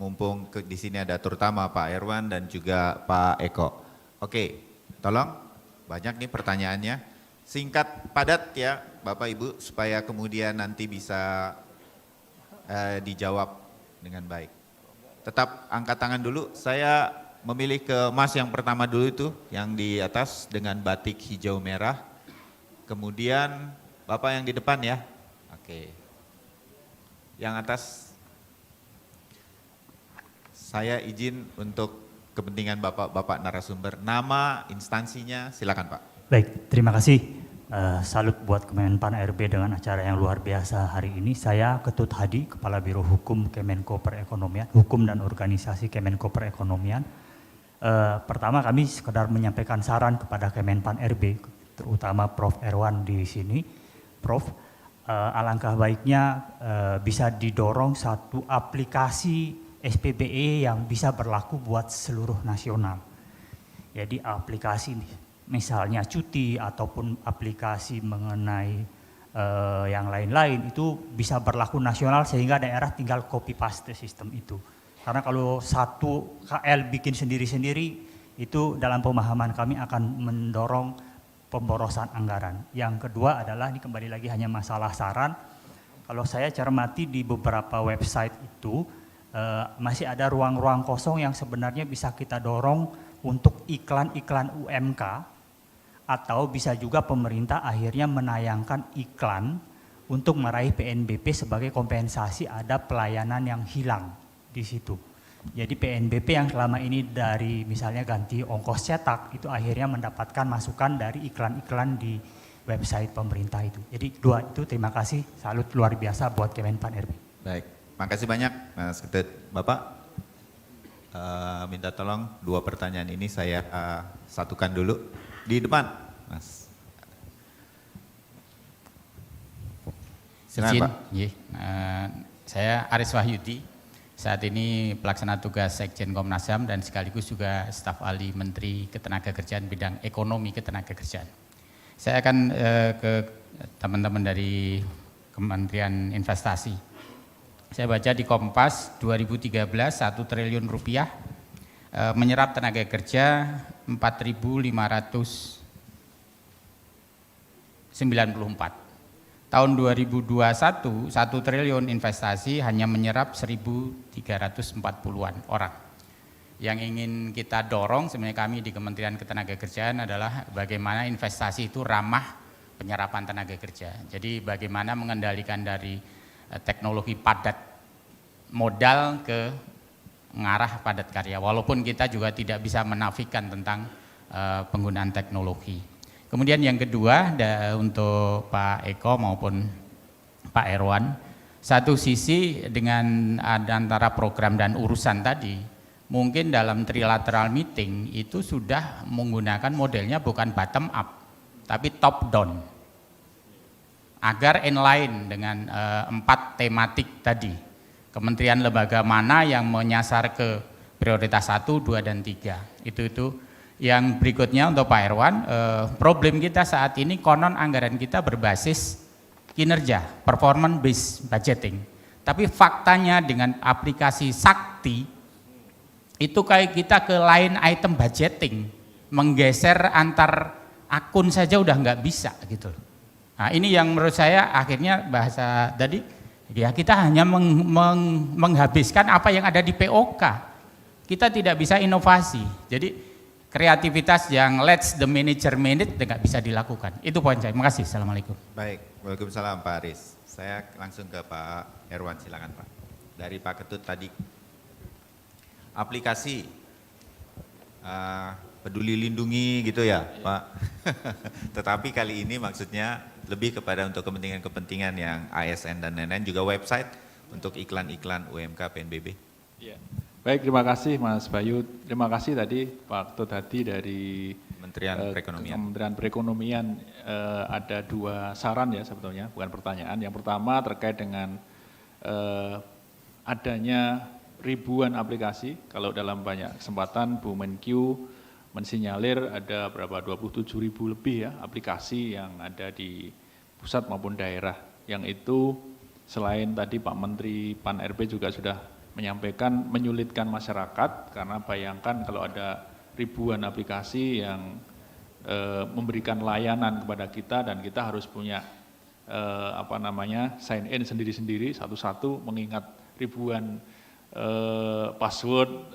mumpung di sini ada terutama Pak Erwan dan juga Pak Eko. Oke, tolong banyak nih pertanyaannya. Singkat, padat ya Bapak Ibu supaya kemudian nanti bisa dijawab dengan baik. Tetap angkat tangan dulu, saya memilih ke Mas yang pertama dulu itu, yang di atas dengan batik hijau merah. Kemudian Bapak yang di depan ya. Oke. Yang atas, saya izin untuk kepentingan Bapak narasumber, nama, instansinya, silakan Pak. Baik, terima kasih. Salut buat Kemenpan RB dengan acara yang luar biasa hari ini. Saya Ketut Hadi, Kepala Biro Hukum Kemenko Perekonomian, Hukum dan Organisasi Kemenko Perekonomian. Pertama kami sekedar menyampaikan saran kepada Kemenpan RB, terutama Prof. Erwan di sini. Prof, alangkah baiknya bisa didorong satu aplikasi SPBE yang bisa berlaku buat seluruh nasional. Jadi aplikasi misalnya cuti ataupun aplikasi mengenai yang lain-lain itu bisa berlaku nasional sehingga daerah tinggal copy paste sistem itu. Karena kalau satu KL bikin sendiri-sendiri itu dalam pemahaman kami akan mendorong pemborosan anggaran. Yang kedua adalah, ini kembali lagi hanya masalah saran, kalau saya cermati di beberapa website itu masih ada ruang-ruang kosong yang sebenarnya bisa kita dorong untuk iklan-iklan UMK, atau bisa juga pemerintah akhirnya menayangkan iklan untuk meraih PNBP sebagai kompensasi ada pelayanan yang hilang di situ. Jadi PNBP yang selama ini dari misalnya ganti ongkos cetak itu akhirnya mendapatkan masukan dari iklan-iklan di website pemerintah itu. Jadi dua itu, terima kasih, salut luar biasa buat Kemenpan RB. Baik, makasih banyak Mas Ketut. Bapak minta tolong dua pertanyaan ini saya satukan dulu. Di depan, Mas. Silakan Pak. Saya Aris Wahyudi, saat ini pelaksana tugas Sekjen Komnas HAM dan sekaligus juga staf ahli Menteri Ketenagakerjaan bidang ekonomi ketenagakerjaan. Saya akan ke teman-teman dari Kementerian Investasi. Saya baca di Kompas 2013 1 triliun rupiah menyerap tenaga kerja 4.594. Tahun 2021 1 triliun investasi hanya menyerap 1.340-an orang. Yang ingin kita dorong sebenarnya kami di Kementerian Ketenagakerjaan adalah bagaimana investasi itu ramah penyerapan tenaga kerja. Jadi bagaimana mengendalikan dari teknologi padat modal ke mengarah padat karya, walaupun kita juga tidak bisa menafikan tentang penggunaan teknologi. Kemudian yang kedua untuk Pak Eko maupun Pak Erwan, satu sisi dengan antara program dan urusan tadi mungkin dalam trilateral meeting itu sudah menggunakan modelnya bukan bottom up, tapi top down. Agar inline dengan 4 tematik tadi. Kementerian lembaga mana yang menyasar ke prioritas 1, 2, dan 3. Itu. Yang berikutnya untuk Pak Erwan, problem kita saat ini konon anggaran kita berbasis kinerja, performance based budgeting. Tapi faktanya dengan aplikasi Sakti, itu kayak kita ke line item budgeting, menggeser antar akun saja udah nggak bisa gitu. Nah ini yang menurut saya akhirnya bahasa tadi, ya kita hanya menghabiskan apa yang ada di POK. Kita tidak bisa inovasi. Jadi kreativitas yang let's the manager manage nggak bisa dilakukan. Itu poin saya. Terima kasih. Assalamualaikum. Baik, waalaikumsalam Pak Aris. Saya langsung ke Pak Erwan, silakan Pak. Dari Pak Ketut tadi, aplikasi Peduli Lindungi gitu ya Pak. Tetapi kali ini maksudnya lebih kepada untuk kepentingan-kepentingan yang ASN dan lain-lain, juga website untuk iklan-iklan UMK PNBB. Ya. Baik, terima kasih Mas Bayu. Terima kasih tadi Pak Ketut Hadi dari Kementerian Perekonomian. Ada 2 saran ya sebetulnya, bukan pertanyaan. Yang pertama terkait dengan adanya ribuan aplikasi. Kalau dalam banyak kesempatan Bu Menkyu mensinyalir ada berapa 27.000 lebih ya aplikasi yang ada di pusat maupun daerah. Yang itu selain tadi Pak Menteri Pan RB juga sudah menyampaikan menyulitkan masyarakat, karena bayangkan kalau ada ribuan aplikasi yang memberikan layanan kepada kita dan kita harus punya sign in sendiri-sendiri satu-satu mengingat ribuan password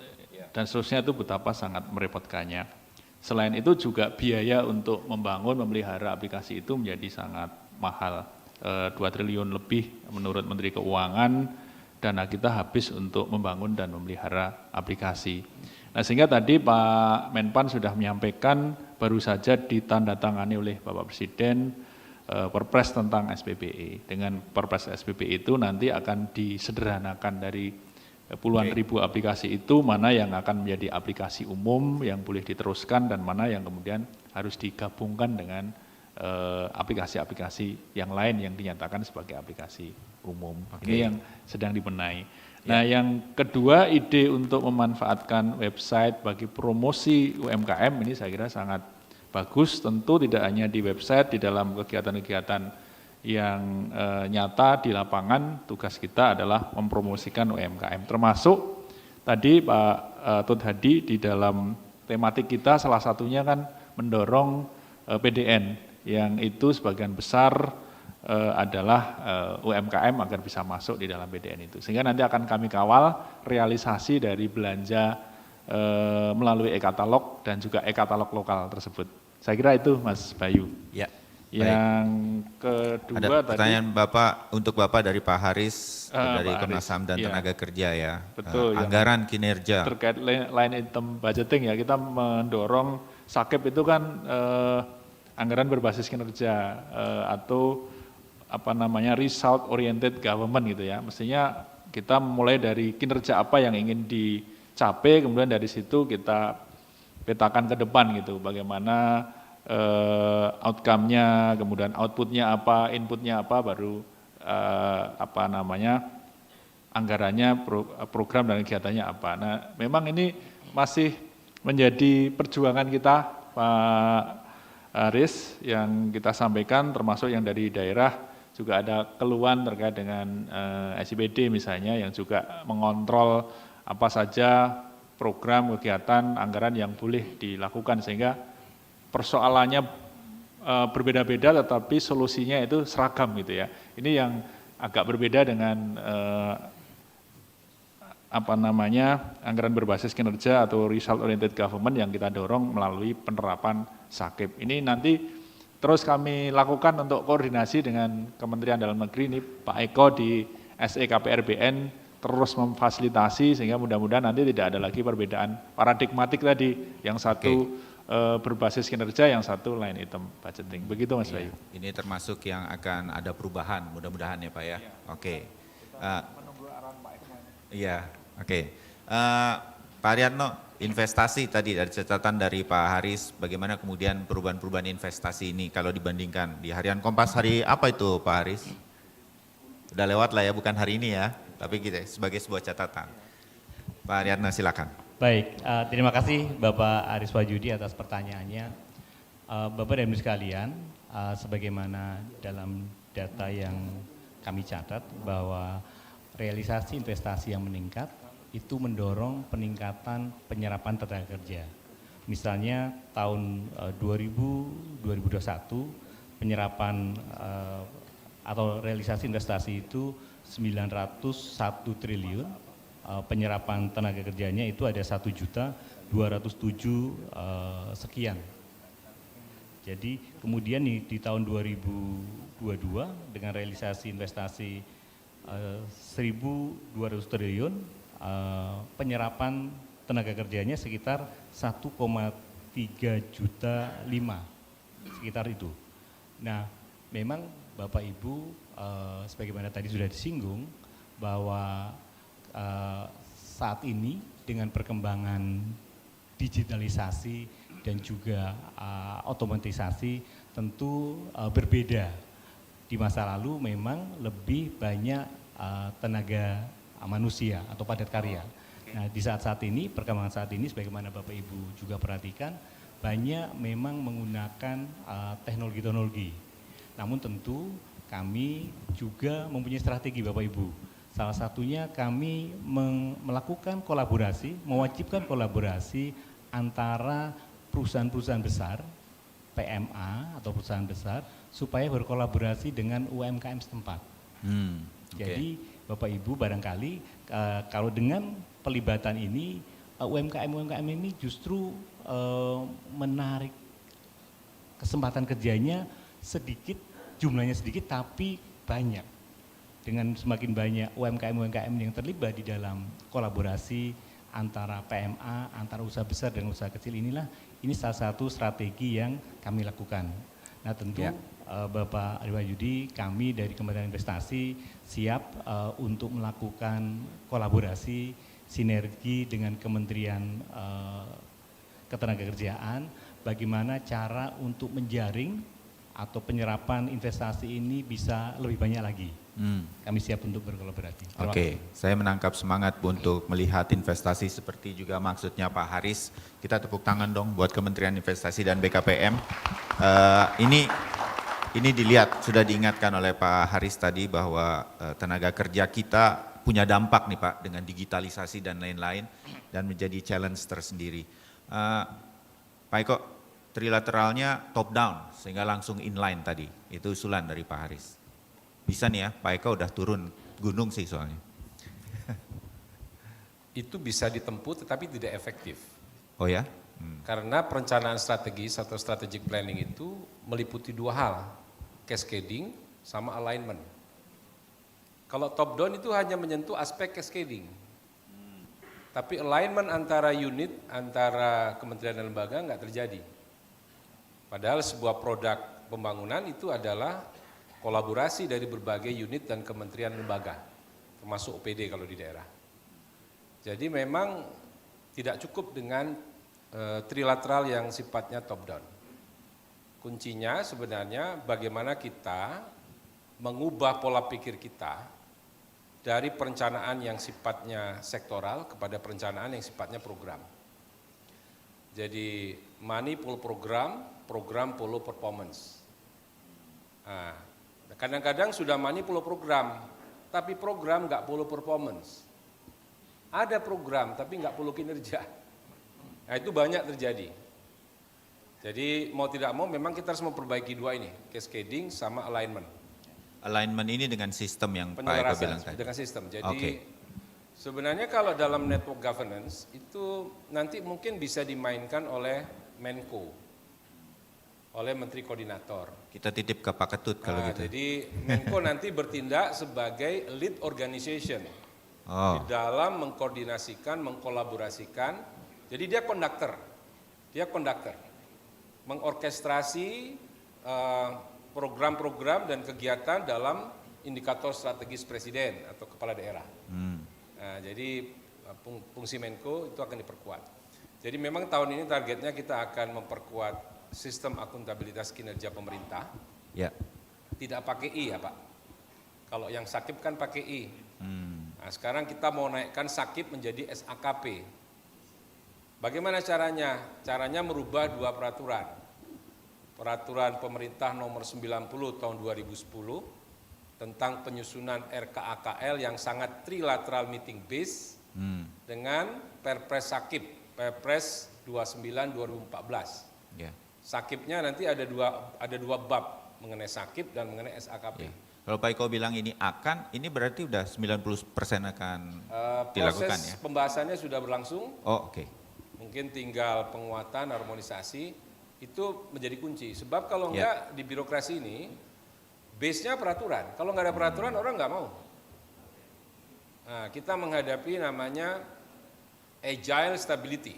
dan seterusnya, itu betapa sangat merepotkannya. Selain itu juga biaya untuk membangun, memelihara aplikasi itu menjadi sangat mahal, 2 triliun lebih menurut Menteri Keuangan, dana kita habis untuk membangun dan memelihara aplikasi. Nah sehingga tadi Pak Menpan sudah menyampaikan, baru saja ditandatangani oleh Bapak Presiden Perpres tentang SPBE. Dengan Perpres SPBE itu nanti akan disederhanakan dari puluhan ribu aplikasi itu, mana yang akan menjadi aplikasi umum yang boleh diteruskan dan mana yang kemudian harus digabungkan dengan aplikasi-aplikasi yang lain yang dinyatakan sebagai aplikasi umum. Ini yang sedang dibenahi. Nah yang kedua, ide untuk memanfaatkan website bagi promosi UMKM ini saya kira sangat bagus. Tentu tidak hanya di website, di dalam kegiatan-kegiatan yang nyata di lapangan, tugas kita adalah mempromosikan UMKM. Termasuk tadi Pak Tut Hadi di dalam tematik kita salah satunya kan mendorong PDN, yang itu sebagian besar adalah UMKM agar bisa masuk di dalam PDN itu. Sehingga nanti akan kami kawal realisasi dari belanja melalui e-katalog dan juga e-katalog lokal tersebut. Saya kira itu Mas Bayu. Ya. Yang kedua ada pertanyaan tadi, Bapak, untuk Bapak dari Pak Haris, dari Komnas HAM dan Tenaga Kerja ya. Betul. Anggaran kinerja. Terkait line item budgeting ya, kita mendorong SAKIP itu kan anggaran berbasis kinerja atau result oriented government gitu ya. Mestinya kita mulai dari kinerja apa yang ingin dicapai, kemudian dari situ kita petakan ke depan gitu, bagaimana outcome-nya, kemudian output-nya apa, input-nya apa, baru anggarannya, program dan kegiatannya apa. Nah memang ini masih menjadi perjuangan kita Pak Aris, yang kita sampaikan termasuk yang dari daerah juga ada keluhan terkait dengan SIPD misalnya, yang juga mengontrol apa saja program, kegiatan, anggaran yang boleh dilakukan, sehingga persoalannya berbeda-beda tetapi solusinya itu seragam gitu ya. Ini yang agak berbeda dengan anggaran berbasis kinerja atau result oriented government yang kita dorong melalui penerapan SAKIP. Ini nanti terus kami lakukan untuk koordinasi dengan Kementerian Dalam Negeri, ini Pak Eko di SEKPRBN terus memfasilitasi sehingga mudah-mudahan nanti tidak ada lagi perbedaan paradigmatik tadi, yang satu berbasis kinerja, yang satu line item budgeting. Begitu Mas Bayu. Ini termasuk yang akan ada perubahan mudah-mudahan ya Pak ya. Oke. Menunggu arahan Pak Eko. Iya, oke. Pak Ariadno, investasi tadi dari catatan dari Pak Haris, bagaimana kemudian perubahan-perubahan investasi ini kalau dibandingkan di Harian Kompas hari apa itu Pak Haris? Udah lewat lah ya, bukan hari ini ya, tapi kita sebagai sebuah catatan. Pak Ariadno silakan. Baik, terima kasih Bapak Aris Wahyudi atas pertanyaannya. Bapak dan Ibu sekalian, sebagaimana dalam data yang kami catat bahwa realisasi investasi yang meningkat itu mendorong peningkatan penyerapan tenaga kerja. Misalnya tahun 2021 penyerapan atau realisasi investasi itu 901 triliun, penyerapan tenaga kerjanya itu ada 1.207 sekian. Jadi kemudian di tahun 2022 dengan realisasi investasi 1.200 triliun, penyerapan tenaga kerjanya sekitar 1,3 juta 5, sekitar itu. Nah, memang Bapak Ibu sebagaimana tadi sudah disinggung bahwa saat ini dengan perkembangan digitalisasi dan juga otomatisasi tentu berbeda. Di masa lalu memang lebih banyak tenaga manusia atau padat karya. Nah, di saat-saat ini, perkembangan saat ini sebagaimana Bapak Ibu juga perhatikan, banyak memang menggunakan teknologi-teknologi. Namun tentu kami juga mempunyai strategi Bapak Ibu. Salah satunya kami melakukan kolaborasi, mewajibkan kolaborasi antara perusahaan-perusahaan besar, PMA atau perusahaan besar, supaya berkolaborasi dengan UMKM setempat. Jadi Bapak Ibu barangkali kalau dengan pelibatan ini UMKM ini justru menarik kesempatan kerjanya sedikit, jumlahnya sedikit tapi banyak. Dengan semakin banyak UMKM yang terlibat di dalam kolaborasi antara PMA, antara usaha besar dan usaha kecil ini salah satu strategi yang kami lakukan. Nah tentu Bapak Aris Wahyudi, kami dari Kementerian Investasi siap untuk melakukan kolaborasi, sinergi dengan Kementerian Ketenagakerjaan, bagaimana cara untuk menjaring atau penyerapan investasi ini bisa lebih banyak lagi. Kami siap untuk berkolaborasi. Oke, saya menangkap semangat untuk melihat investasi seperti juga maksudnya Pak Haris. Kita tepuk tangan dong buat Kementerian Investasi dan BKPM. Ini dilihat, sudah diingatkan oleh Pak Haris tadi bahwa tenaga kerja kita punya dampak nih Pak dengan digitalisasi dan lain-lain dan menjadi challenge tersendiri. Pak Eko, trilateralnya top down sehingga langsung inline tadi, itu usulan dari Pak Haris. Bisa nih ya, Pak Eko udah turun gunung sih soalnya. Itu bisa ditempuh tetapi tidak efektif. Oh ya? Karena perencanaan strategis atau strategic planning itu meliputi dua hal, cascading sama alignment. Kalau top down itu hanya menyentuh aspek cascading. Tapi alignment antara unit, antara kementerian dan lembaga nggak terjadi. Padahal sebuah produk pembangunan itu adalah kolaborasi dari berbagai unit dan kementerian lembaga, termasuk OPD kalau di daerah. Jadi memang tidak cukup dengan trilateral yang sifatnya top down. Kuncinya sebenarnya bagaimana kita mengubah pola pikir kita dari perencanaan yang sifatnya sektoral kepada perencanaan yang sifatnya program. Jadi money pull program, program pull performance. Nah, kadang-kadang sudah money pull program, tapi program nggak pull performance. Ada program tapi nggak pull kinerja. Nah itu banyak terjadi. Jadi mau tidak mau memang kita harus memperbaiki dua ini, cascading sama alignment. Alignment ini dengan sistem yang Pak Eko bilang tadi? Dengan sistem. Jadi sebenarnya kalau dalam network governance itu nanti mungkin bisa dimainkan oleh Menko, oleh Menteri Koordinator. Kita titip ke Pak Ketut kalau gitu. Jadi Menko nanti bertindak sebagai lead organization di dalam mengkoordinasikan, mengkolaborasikan. Jadi dia konduktor, mengorkestrasi program-program dan kegiatan dalam indikator strategis presiden atau kepala daerah. Nah, jadi fungsi Menko itu akan diperkuat. Jadi memang tahun ini targetnya kita akan memperkuat sistem akuntabilitas kinerja pemerintah. Ya. Tidak pakai I ya Pak. Kalau yang SAKIP kan pakai I. Nah, sekarang kita mau naikkan SAKIP menjadi SAKP. Bagaimana caranya? Caranya merubah 2 peraturan. Peraturan pemerintah nomor 90 tahun 2010 tentang penyusunan RKAKL yang sangat trilateral meeting base dengan Perpres SAKIP, Perpres 29 2014. Ya. SAKIP-nya nanti ada dua bab mengenai SAKIP dan mengenai SAKP. Ya. Kalau Pak Eko bilang ini ini berarti udah 90% akan dilakukan ya? Proses pembahasannya sudah berlangsung. Oh, oke. Mungkin tinggal penguatan, harmonisasi, itu menjadi kunci. Sebab kalau enggak di birokrasi ini, base-nya peraturan. Kalau enggak ada peraturan, orang enggak mau. Nah, kita menghadapi namanya agile stability.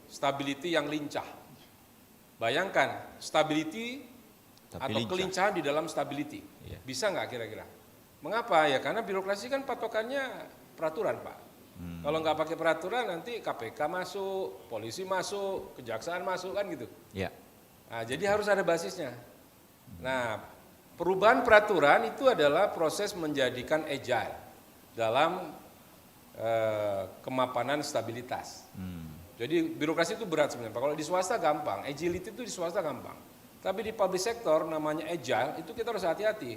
Stability yang lincah. Bayangkan, stability atau kelincahan di dalam stability. Bisa nggak kira-kira? Mengapa? Ya karena birokrasi kan patokannya peraturan Pak. Kalau nggak pakai peraturan nanti KPK masuk, polisi masuk, kejaksaan masuk kan gitu. Ya. Nah, jadi harus ada basisnya. Nah, perubahan peraturan itu adalah proses menjadikan agile dalam kemapanan stabilitas. Jadi birokrasi itu berat sebenarnya Pak. Kalau di swasta gampang, agility itu di swasta gampang. Tapi di public sector namanya agile itu kita harus hati-hati.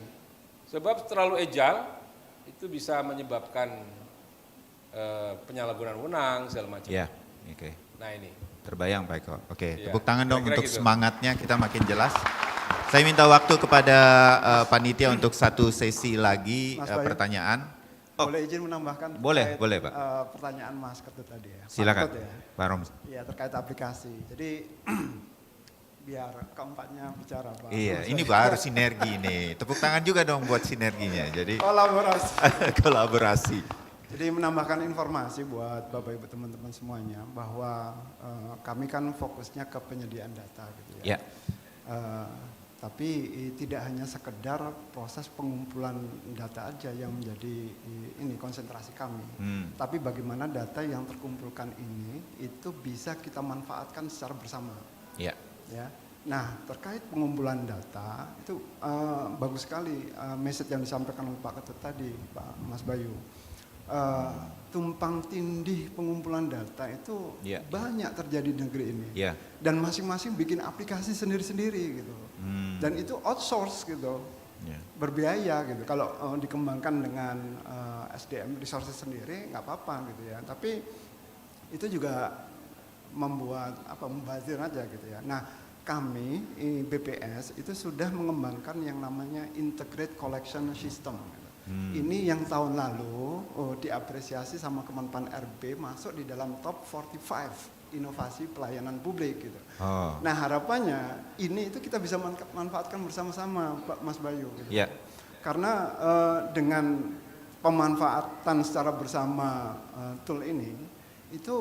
Sebab terlalu agile itu bisa menyebabkan penyalahgunaan wewenang segala macam. Ya, oke. Nah ini. Terbayang Pak Eko. Oke, Ya, tepuk tangan dong untuk gitu. semangatnya, kita makin jelas. Saya minta waktu kepada panitia untuk satu sesi lagi pertanyaan. Boleh izin menambahkan? Boleh, terkait, boleh Pak. Pertanyaan Mas Ketut tadi ya. Silakan, Pak Ketut ya. Pak Rom. Iya, terkait aplikasi. Jadi biar keempatnya bicara Pak. Iya, ini baru sinergi nih. Tepuk tangan juga dong buat sinerginya. Jadi kolaborasi. kolaborasi. Jadi menambahkan informasi buat Bapak Ibu teman-teman semuanya bahwa kami kan fokusnya ke penyediaan data gitu ya. Ya. Tapi tidak hanya sekedar proses pengumpulan data aja yang menjadi ini konsentrasi kami. Tapi bagaimana data yang terkumpulkan ini itu bisa kita manfaatkan secara bersama. Ya. Ya. Nah, terkait pengumpulan data itu bagus sekali message yang disampaikan oleh Pak Ketut tadi, Pak Mas Bayu. Tumpang tindih pengumpulan data itu banyak terjadi di negeri ini. Dan masing-masing bikin aplikasi sendiri-sendiri gitu. Dan itu outsource gitu. Berbiaya gitu. Kalau dikembangkan dengan SDM resources sendiri nggak apa-apa gitu ya. Tapi itu juga membuat membazir aja gitu ya. Nah, kami BPS itu sudah mengembangkan yang namanya integrated collection system. Ini yang tahun lalu diapresiasi sama Kemenpan RB masuk di dalam top 45 inovasi pelayanan publik gitu. Nah, harapannya ini itu kita bisa manfaatkan bersama-sama Pak Mas Bayu gitu. Karena dengan pemanfaatan secara bersama tool ini itu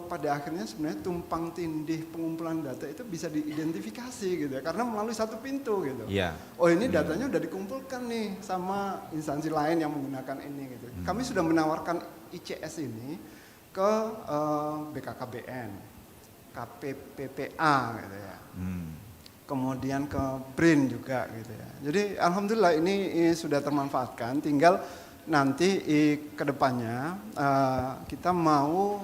pada akhirnya sebenarnya tumpang tindih pengumpulan data itu bisa diidentifikasi gitu ya, karena melalui satu pintu gitu. Oh ini datanya udah dikumpulkan nih sama instansi lain yang menggunakan ini gitu. Kami sudah menawarkan ICS ini ke BKKBN, KPPPA gitu ya. Kemudian ke BRIN juga gitu ya. Jadi alhamdulillah ini sudah termanfaatkan, tinggal nanti ke depannya kita mau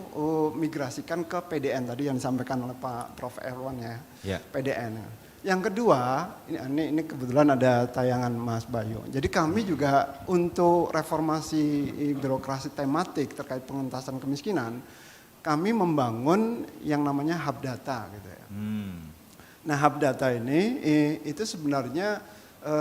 migrasikan ke PDN tadi yang disampaikan oleh Pak Prof. Erwan ya, PDN. Yang kedua, ini kebetulan ada tayangan Mas Bayu. Jadi kami juga untuk reformasi birokrasi tematik terkait pengentasan kemiskinan, kami membangun yang namanya hub data gitu ya. Nah, hub data ini itu sebenarnya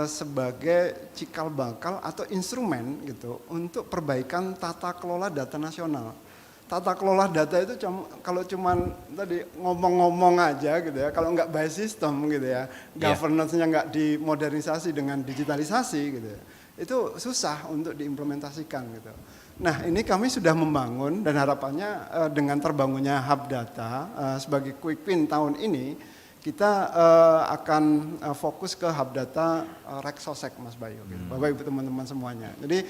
sebagai cikal bakal atau instrumen gitu untuk perbaikan tata kelola data nasional. Tata kelola data itu kalau cuman tadi ngomong-ngomong aja gitu ya, kalau nggak by system gitu ya, governance-nya nggak dimodernisasi dengan digitalisasi gitu ya, itu susah untuk diimplementasikan gitu. Nah, ini kami sudah membangun dan harapannya dengan terbangunnya hub data sebagai quick win tahun ini, kita akan fokus ke hub data Reksosek Mas Bayu, gitu. Bapak Ibu teman-teman semuanya. Jadi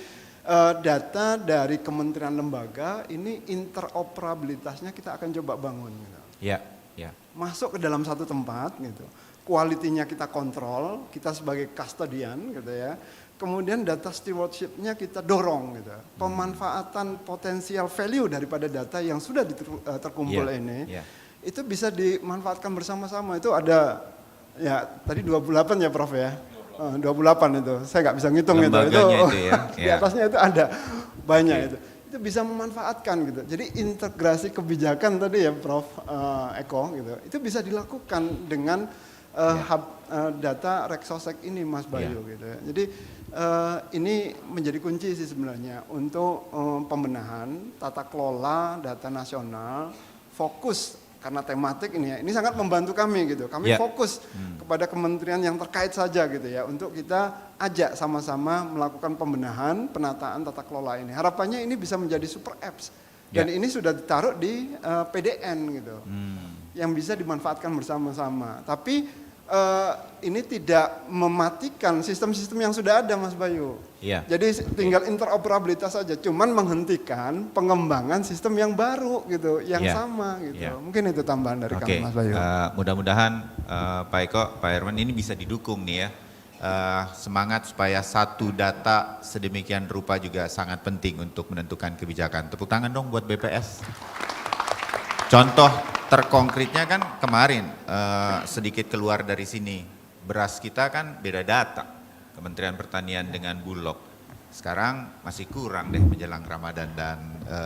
data dari kementerian lembaga ini interoperabilitasnya kita akan coba bangun. Gitu. Ya, ya. Masuk ke dalam satu tempat, gitu. Kualitinya kita kontrol, kita sebagai custodian, gitu ya. Kemudian data stewardship-nya kita dorong, gitu. Pemanfaatan potensial value daripada data yang sudah terkumpul ini, itu bisa dimanfaatkan bersama-sama. Itu ada, ya tadi 28 ya Prof ya. 28 itu, saya nggak bisa ngitung itu ya. Di atasnya itu ada banyak itu bisa memanfaatkan gitu. Jadi integrasi kebijakan tadi ya Prof Eko gitu, itu bisa dilakukan dengan hub data Rexosec ini Mas Bayu gitu ya. Jadi ini menjadi kunci sih sebenarnya untuk pembenahan tata kelola data nasional, fokus karena tematik ini ya, ini sangat membantu kami gitu. Kami fokus kepada kementerian yang terkait saja gitu ya, untuk kita ajak sama-sama melakukan pembenahan, penataan tata kelola ini. Harapannya ini bisa menjadi super apps dan ini sudah ditaruh di PDN gitu, yang bisa dimanfaatkan bersama-sama. Tapi ini tidak mematikan sistem-sistem yang sudah ada Mas Bayu. Jadi tinggal interoperabilitas saja, cuman menghentikan pengembangan sistem yang baru gitu, yang sama gitu. Mungkin itu tambahan dari kami Mas Bayu. Mudah-mudahan Pak Eko, Pak Herman ini bisa didukung nih ya. Semangat supaya satu data sedemikian rupa juga sangat penting untuk menentukan kebijakan. Tepuk tangan dong buat BPS. Contoh terkonkretnya kan kemarin sedikit keluar dari sini, beras kita kan beda data, Kementerian Pertanian dengan Bulog. Sekarang masih kurang deh menjelang Ramadan dan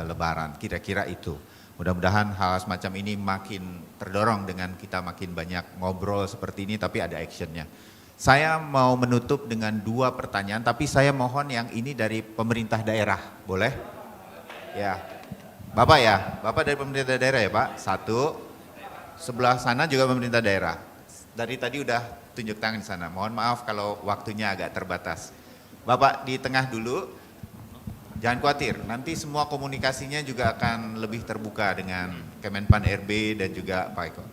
Lebaran, kira-kira itu. Mudah-mudahan hal semacam ini makin terdorong dengan kita makin banyak ngobrol seperti ini, tapi ada actionnya. Saya mau menutup dengan 2 pertanyaan, tapi saya mohon yang ini dari pemerintah daerah, boleh? Ya. Bapak ya, Bapak dari pemerintah daerah ya Pak, 1, sebelah sana juga pemerintah daerah. Dari tadi udah tunjuk tangan di sana, mohon maaf kalau waktunya agak terbatas. Bapak di tengah dulu, jangan khawatir, nanti semua komunikasinya juga akan lebih terbuka dengan Kemenpan RB dan juga Pak Eko.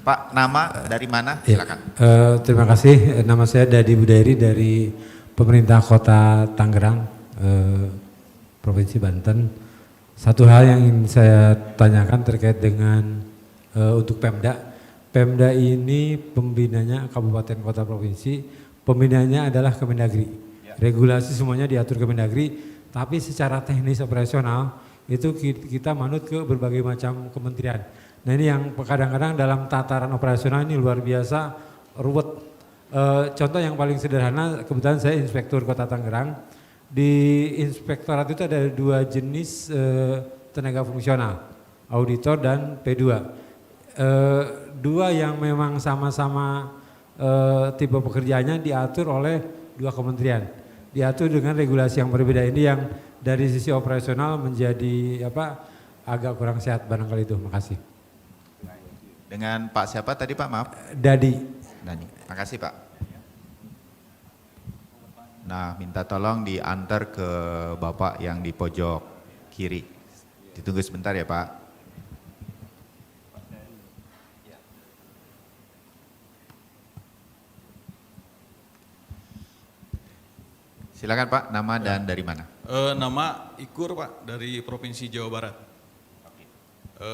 Pak, nama dari mana? Silakan. Terima kasih, nama saya Dadi Budairi dari pemerintah kota Tangerang, Provinsi Banten. Satu hal yang ingin saya tanyakan terkait dengan untuk Pemda. Pemda ini pembinanya kabupaten kota provinsi, pembinanya adalah Kemendagri. Regulasi semuanya diatur Kemendagri, tapi secara teknis operasional itu kita manut ke berbagai macam kementerian. Nah ini yang kadang-kadang dalam tataran operasional ini luar biasa ruwet. Contoh yang paling sederhana, kebetulan saya inspektur kota Tangerang. Di inspektorat itu ada 2 jenis tenaga fungsional, auditor dan P2. 2 yang memang sama-sama tipe pekerjaannya diatur oleh 2 kementerian. Diatur dengan regulasi yang berbeda, ini yang dari sisi operasional menjadi agak kurang sehat barangkali itu. Makasih. Dengan Pak siapa tadi Pak, maaf? Dadi. Makasih Pak. Nah, minta tolong diantar ke Bapak yang di pojok kiri. Ditunggu sebentar ya Pak. Silakan Pak, nama dan dari mana? Nama Ikur Pak, dari Provinsi Jawa Barat.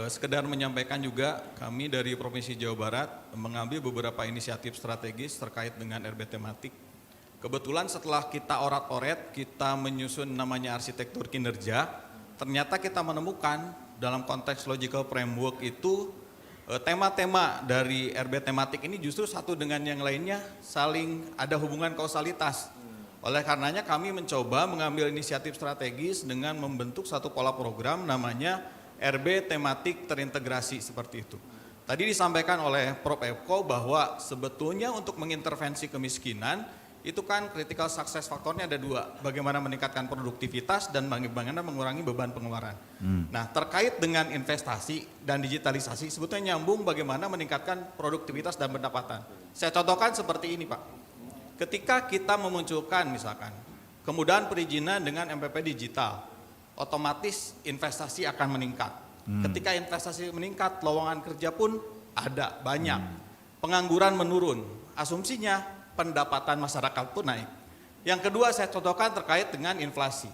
Sekedar menyampaikan juga kami dari Provinsi Jawa Barat mengambil beberapa inisiatif strategis terkait dengan RB tematik. Kebetulan setelah kita orat-oret, kita menyusun namanya arsitektur kinerja, ternyata kita menemukan dalam konteks logical framework itu tema-tema dari RB tematik ini justru satu dengan yang lainnya saling ada hubungan kausalitas. Oleh karenanya kami mencoba mengambil inisiatif strategis dengan membentuk satu pola program namanya RB tematik terintegrasi seperti itu. Tadi disampaikan oleh Prof. Eko bahwa sebetulnya untuk mengintervensi kemiskinan itu kan critical success faktornya ada 2, bagaimana meningkatkan produktivitas dan bagaimana mengurangi beban pengeluaran. Nah terkait dengan investasi dan digitalisasi sebetulnya nyambung bagaimana meningkatkan produktivitas dan pendapatan. Saya contohkan seperti ini Pak, ketika kita memunculkan misalkan kemudahan perizinan dengan MPP digital, otomatis investasi akan meningkat. Ketika investasi meningkat, lowongan kerja pun ada banyak, pengangguran menurun, asumsinya pendapatan masyarakat pun naik. Yang kedua saya contohkan terkait dengan inflasi.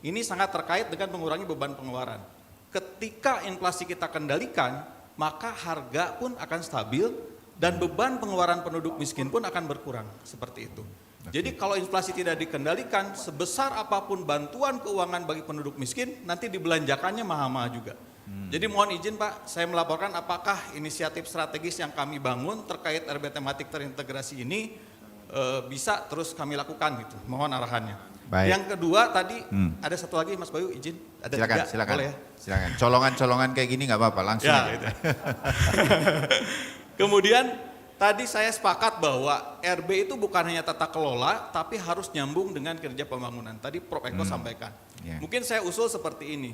Ini sangat terkait dengan mengurangi beban pengeluaran. Ketika inflasi kita kendalikan, maka harga pun akan stabil dan beban pengeluaran penduduk miskin pun akan berkurang, seperti itu. Jadi kalau inflasi tidak dikendalikan, sebesar apapun bantuan keuangan bagi penduduk miskin, nanti dibelanjakannya mahal-mahal juga. Jadi mohon izin Pak, saya melaporkan apakah inisiatif strategis yang kami bangun terkait RB tematik terintegrasi ini bisa terus kami lakukan gitu. Mohon arahannya. Baik. Yang kedua tadi ada satu lagi Mas Bayu izin. Ada silakan, tiga, silakan. boleh ya? Silakan. Colongan-colongan kayak gini nggak apa-apa, langsung ya, aja. gitu. Kemudian tadi saya sepakat bahwa RB itu bukan hanya tata kelola, tapi harus nyambung dengan kerja pembangunan. Tadi Prof. Eko sampaikan. Yeah. Mungkin saya usul seperti ini.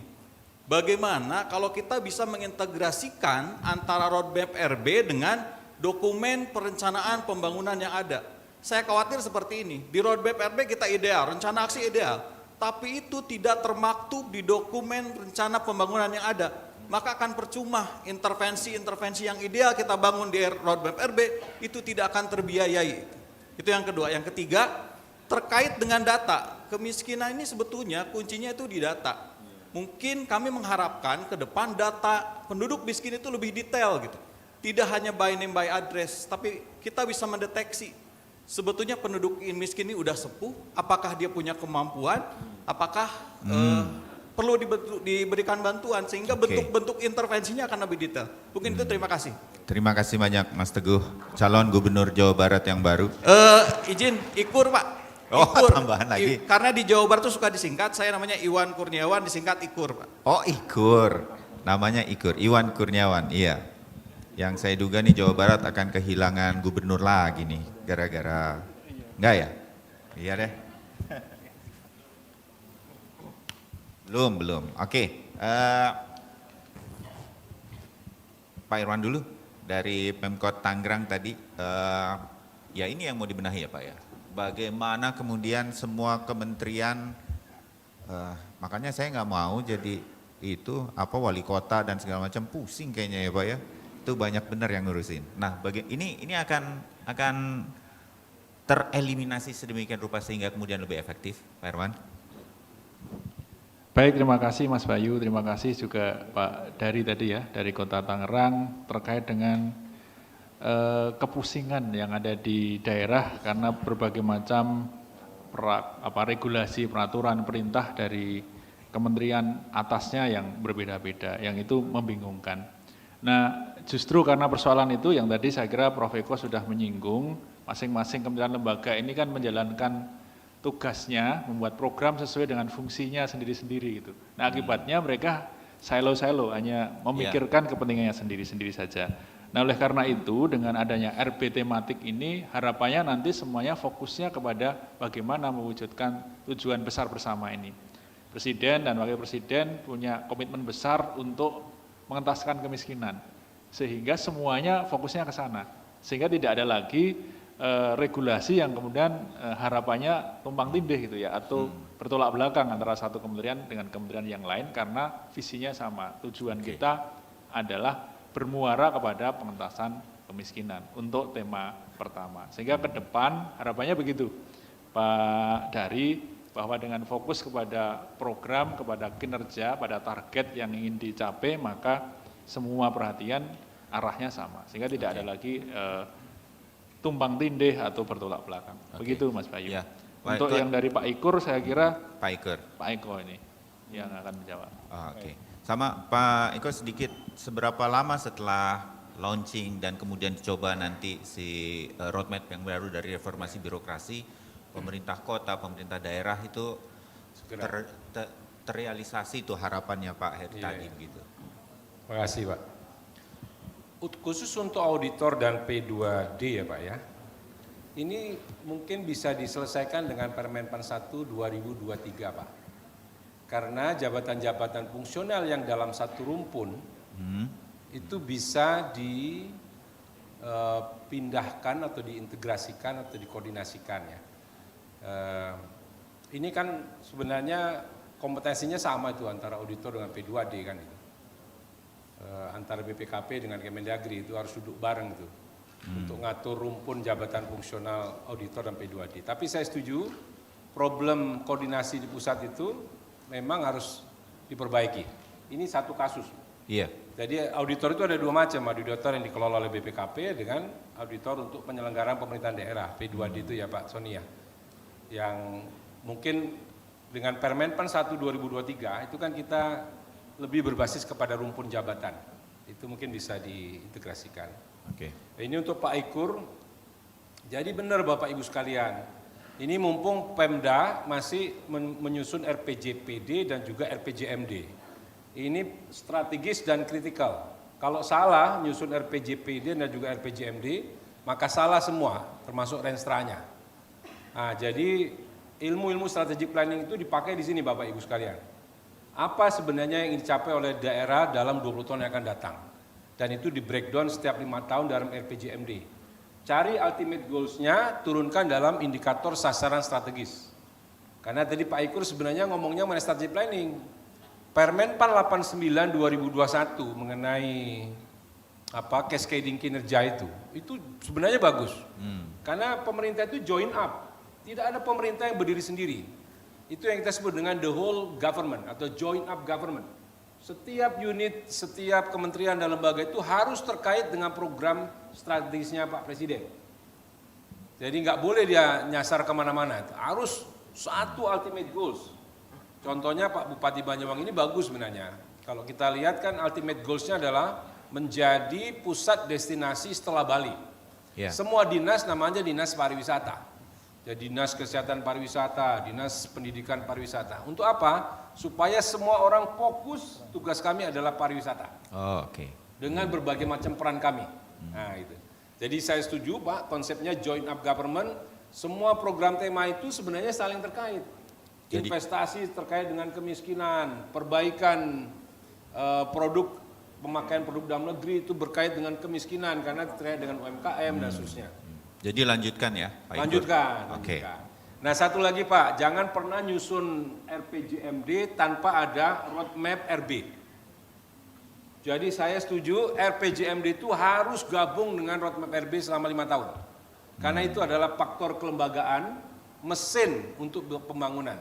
Bagaimana kalau kita bisa mengintegrasikan antara roadmap RB dengan dokumen perencanaan pembangunan yang ada. Saya khawatir seperti ini, di roadmap RB kita ideal, rencana aksi ideal, tapi itu tidak termaktub di dokumen rencana pembangunan yang ada. Maka akan percuma intervensi-intervensi yang ideal kita bangun di roadmap RB itu tidak akan terbiayai. Itu yang kedua. Yang ketiga, terkait dengan data. Kemiskinan ini sebetulnya kuncinya itu di data. Mungkin kami mengharapkan ke depan data penduduk miskin itu lebih detail gitu. Tidak hanya by name by address, tapi kita bisa mendeteksi sebetulnya penduduk miskin ini udah sepuh, apakah dia punya kemampuan, apakah perlu diberikan bantuan, sehingga bentuk-bentuk intervensinya akan lebih detail. Mungkin itu, terima kasih. Terima kasih banyak Mas Teguh, calon gubernur Jawa Barat yang baru. Izin, Ikur Pak. Oh, Ikur. tambahan lagi. Karena di Jawa Barat itu suka disingkat, saya namanya Iwan Kurniawan, disingkat Ikur Pak. Oh Ikur, namanya Ikur, Iwan Kurniawan, iya. Yang saya duga nih Jawa Barat akan kehilangan gubernur lagi nih, gara-gara, enggak ya? Iya deh. Belum. Oke. Pak Irwan dulu dari Pemkot Tangerang tadi. Ya ini yang mau dibenahi ya Pak ya. Bagaimana kemudian semua kementerian, makanya saya nggak mau jadi itu wali kota dan segala macam, pusing kayaknya ya Pak ya. Itu banyak benar yang ngurusin. Nah, ini akan tereliminasi sedemikian rupa sehingga kemudian lebih efektif, Pak Irwan. Baik, terima kasih Mas Bayu, terima kasih juga Pak Dari tadi ya, dari Kota Tangerang terkait dengan kepusingan yang ada di daerah karena berbagai macam regulasi, peraturan, perintah dari kementerian atasnya yang berbeda-beda, yang itu membingungkan. Nah, justru karena persoalan itu yang tadi saya kira Prof. Eko sudah menyinggung, masing-masing kementerian lembaga ini kan menjalankan tugasnya, membuat program sesuai dengan fungsinya sendiri-sendiri gitu. Nah, akibatnya mereka silo-silo, hanya memikirkan kepentingannya sendiri-sendiri saja. Nah, oleh karena itu dengan adanya RB tematik ini harapannya nanti semuanya fokusnya kepada bagaimana mewujudkan tujuan besar bersama ini. Presiden dan Wakil Presiden punya komitmen besar untuk mengentaskan kemiskinan, sehingga semuanya fokusnya ke sana, sehingga tidak ada lagi regulasi yang kemudian harapannya tumpang tindih gitu ya, atau bertolak belakang antara satu kementerian dengan kementerian yang lain karena visinya sama. Tujuan kita adalah bermuara kepada pengentasan kemiskinan untuk tema pertama. Sehingga ke depan harapannya begitu Pak Dari, bahwa dengan fokus kepada program, kepada kinerja, pada target yang ingin dicapai, maka semua perhatian arahnya sama. Sehingga tidak ada lagi tumpang tindih atau bertolak belakang. Begitu Mas Bayu. Ya. Untuk yang dari Pak Ikur saya kira Pak Eko ini yang akan menjawab. Oke. Sama Pak Eko sedikit, seberapa lama setelah launching dan kemudian dicoba nanti si roadmap yang baru dari reformasi birokrasi, pemerintah kota, pemerintah daerah itu terrealisasi itu harapannya Pak Heri tadi begitu. Terima kasih Pak. Khusus untuk auditor dan P2D ya Pak ya, ini mungkin bisa diselesaikan dengan Permenpan 1 2023 Pak. Karena jabatan-jabatan fungsional yang dalam satu rumpun itu bisa dipindahkan atau diintegrasikan atau dikoordinasikan ya. Ini kan sebenarnya kompetensinya sama itu antara auditor dengan P2D kan itu. Antara BPKP dengan Kemendagri itu harus duduk bareng itu untuk ngatur rumpun jabatan fungsional auditor dan P2D. Tapi saya setuju problem koordinasi di pusat itu memang harus diperbaiki. Ini satu kasus. Iya. Jadi auditor itu ada dua macam, auditor yang dikelola oleh BPKP dengan auditor untuk penyelenggaraan pemerintahan daerah, P2D itu ya Pak Sony ya. Yang mungkin dengan Permenpan 1 2023 itu kan kita lebih berbasis kepada rumpun jabatan. Itu mungkin bisa diintegrasikan. Oke. Ini untuk Pak Ikur. Jadi benar Bapak Ibu sekalian, ini mumpung Pemda masih menyusun RPJPD dan juga RPJMD. Ini strategis dan kritikal. Kalau salah nyusun RPJPD dan juga RPJMD, maka salah semua, termasuk renstranya. Nah, jadi ilmu-ilmu strategic planning itu dipakai di sini Bapak Ibu sekalian. Apa sebenarnya yang dicapai oleh daerah dalam 20 tahun yang akan datang. Dan itu di breakdown setiap 5 tahun dalam RPJMD. Cari ultimate goals-nya, turunkan dalam indikator sasaran strategis. Karena tadi Pak Ikur sebenarnya ngomongnya mengenai strategic planning. Permenpan 89 2021 mengenai cascading kinerja itu sebenarnya bagus. Karena pemerintah itu join up. Tidak ada pemerintah yang berdiri sendiri. Itu yang kita sebut dengan the whole government atau join up government. Setiap unit, setiap kementerian dan lembaga itu harus terkait dengan program strategisnya Pak Presiden. Jadi nggak boleh dia nyasar kemana-mana. Harus satu ultimate goals. Contohnya Pak Bupati Banyuwangi ini bagus sebenarnya. Kalau kita lihat kan ultimate goals-nya adalah menjadi pusat destinasi setelah Bali. Yeah. Semua dinas namanya dinas pariwisata. Jadi dinas kesehatan pariwisata, dinas pendidikan pariwisata. Untuk apa? Supaya semua orang fokus tugas kami adalah pariwisata. Oh, oke. Dengan berbagai macam peran kami. Nah, itu. Jadi saya setuju Pak, konsepnya joint up government, semua program tema itu sebenarnya saling terkait. Investasi terkait dengan kemiskinan, perbaikan produk, pemakaian produk dalam negeri itu berkait dengan kemiskinan karena terkait dengan UMKM dan seterusnya. Jadi lanjutkan ya Pak Ikur. Lanjutkan. Oke. Nah satu lagi Pak, jangan pernah nyusun RPJMD tanpa ada roadmap RB. Jadi saya setuju RPJMD itu harus gabung dengan roadmap RB selama 5 tahun. Karena itu adalah faktor kelembagaan, mesin untuk pembangunan.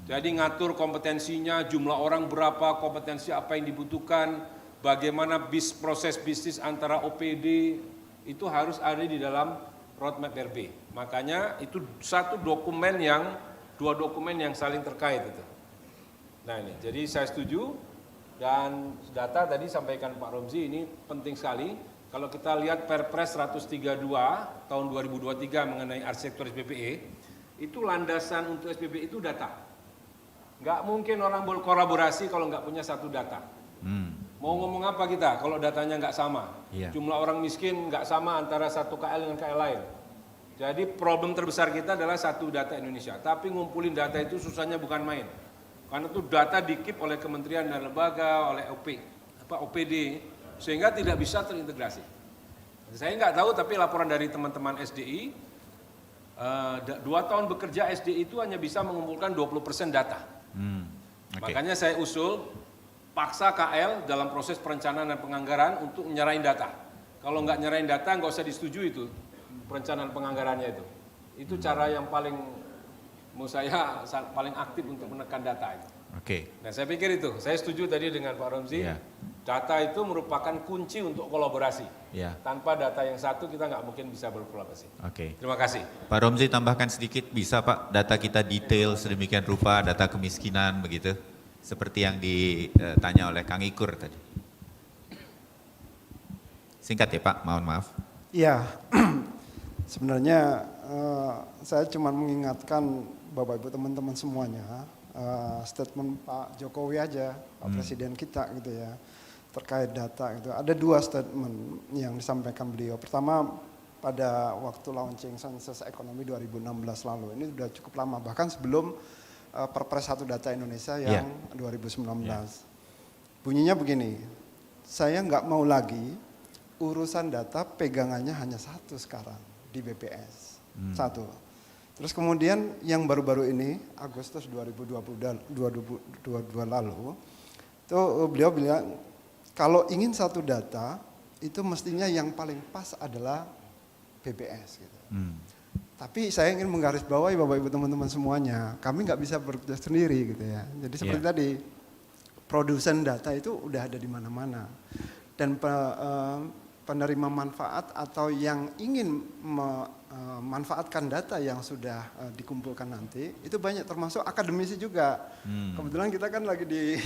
Jadi ngatur kompetensinya, jumlah orang berapa, kompetensi apa yang dibutuhkan, bagaimana proses bisnis antara OPD, itu harus ada di dalam roadmap RB. Makanya itu dua dokumen yang saling terkait itu. Nah ini, jadi saya setuju dan data tadi sampaikan Pak Romzi ini penting sekali. Kalau kita lihat Perpres 132 tahun 2023 mengenai arsitektur SPPE, itu landasan untuk SPPE itu data. Nggak mungkin orang berkolaborasi kalau nggak punya satu data. Mau ngomong apa kita kalau datanya nggak sama? Jumlah orang miskin nggak sama antara satu KL dengan KL lain. Jadi problem terbesar kita adalah satu data Indonesia. Tapi ngumpulin data itu susahnya bukan main. Karena itu data dikip oleh kementerian dan lembaga, oleh OPD, sehingga tidak bisa terintegrasi. Saya nggak tahu tapi laporan dari teman-teman SDI, 2 tahun bekerja SDI itu hanya bisa mengumpulkan 20% data. Makanya saya usul paksa KL dalam proses perencanaan dan penganggaran untuk nyerahin data. Kalau nggak nyerahin data nggak usah disetujui itu perencanaan penganggarannya itu. Itu cara yang paling menurut saya paling aktif untuk menekan data itu. Oke. Nah saya pikir itu, saya setuju tadi dengan Pak Romzi. Data itu merupakan kunci untuk kolaborasi. Tanpa data yang satu kita nggak mungkin bisa berkolaborasi. Oke. Terima kasih. Pak Romzi tambahkan sedikit bisa Pak, data kita detail sedemikian rupa, data kemiskinan begitu, seperti yang ditanya oleh Kang Ikur tadi. Singkat ya Pak, mohon maaf. Iya, sebenarnya saya cuma mengingatkan Bapak Ibu teman-teman semuanya, statement Pak Jokowi aja, Pak Presiden kita gitu ya, terkait data itu. Ada 2 statement yang disampaikan beliau. Pertama pada waktu launching sensus ekonomi 2016 lalu, ini sudah cukup lama, bahkan sebelum Perpres 1 Data Indonesia yang 2019. Bunyinya begini, saya nggak mau lagi urusan data pegangannya hanya satu sekarang di BPS. Satu. Terus kemudian yang baru-baru ini Agustus 2022 lalu itu beliau bilang kalau ingin satu data itu mestinya yang paling pas adalah BPS gitu. Tapi saya ingin menggarisbawahi Bapak Ibu teman-teman semuanya, kami nggak bisa bekerja sendiri gitu ya. Jadi seperti tadi, produsen data itu udah ada di mana-mana. Dan penerima manfaat atau yang ingin memanfaatkan data yang sudah dikumpulkan nanti, itu banyak, termasuk akademisi juga. Kebetulan kita kan lagi di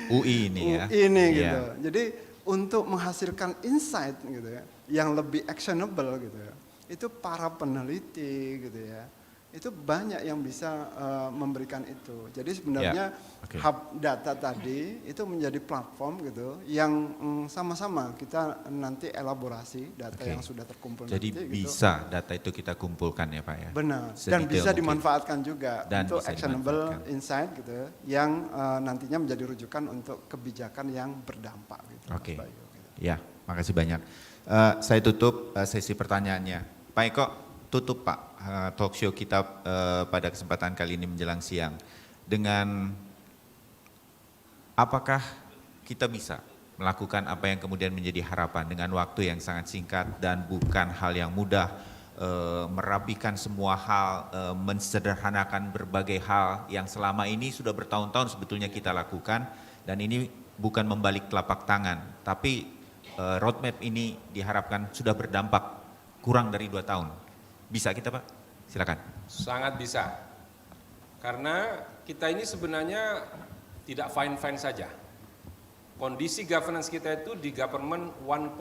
UI ini ya. UI ini gitu. Jadi untuk menghasilkan insight gitu ya, yang lebih actionable gitu ya, itu para peneliti gitu ya, itu banyak yang bisa memberikan itu. Jadi sebenarnya hub data tadi itu menjadi platform gitu yang sama-sama kita nanti elaborasi data yang sudah terkumpul. Jadi nanti, bisa gitu. Data itu kita kumpulkan ya Pak ya? Benar, sedetail dan bisa mungkin. dimanfaatkan juga dan untuk actionable insight gitu yang nantinya menjadi rujukan untuk kebijakan yang berdampak gitu. Oke, ya makasih banyak. Saya tutup sesi pertanyaannya. Pak Eko, tutup Pak talk show kita pada kesempatan kali ini menjelang siang dengan apakah kita bisa melakukan apa yang kemudian menjadi harapan dengan waktu yang sangat singkat dan bukan hal yang mudah, merapikan semua hal, mensederhanakan berbagai hal yang selama ini sudah bertahun-tahun sebetulnya kita lakukan, dan ini bukan membalik telapak tangan, tapi roadmap ini diharapkan sudah berdampak kurang dari 2 tahun. Bisa kita Pak? Silakan. Sangat bisa. Karena kita ini sebenarnya tidak fine-fine saja. Kondisi governance kita itu di government 1.0.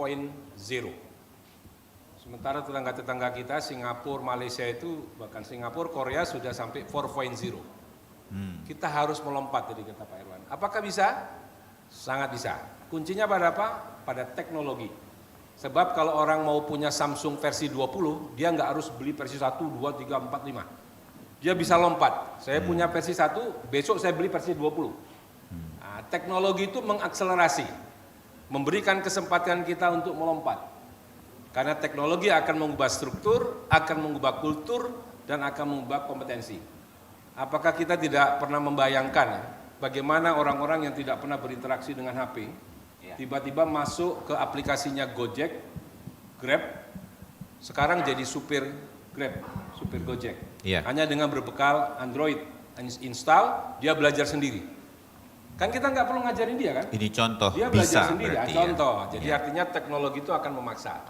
Sementara tetangga-tetangga kita, Singapura, Malaysia itu, bahkan Singapura, Korea sudah sampai 4.0. Kita harus melompat, tadi kata Pak Irwan. Apakah bisa? Sangat bisa. Kuncinya pada apa? Pada teknologi. Sebab kalau orang mau punya Samsung versi 20, dia nggak harus beli versi 1, 2, 3, 4, 5. Dia bisa lompat. Saya punya versi 1, besok saya beli versi 20. Nah, teknologi itu mengakselerasi, memberikan kesempatan kita untuk melompat. Karena teknologi akan mengubah struktur, akan mengubah kultur, dan akan mengubah kompetensi. Apakah kita tidak pernah membayangkan bagaimana orang-orang yang tidak pernah berinteraksi dengan HP, tiba-tiba masuk ke aplikasinya Gojek, Grab, sekarang jadi supir Grab, supir Gojek. Hanya dengan berbekal Android, install, dia belajar sendiri. Kan kita nggak perlu ngajarin dia kan? Ini contoh, dia belajar bisa sendiri, contoh. Jadi artinya teknologi itu akan memaksa.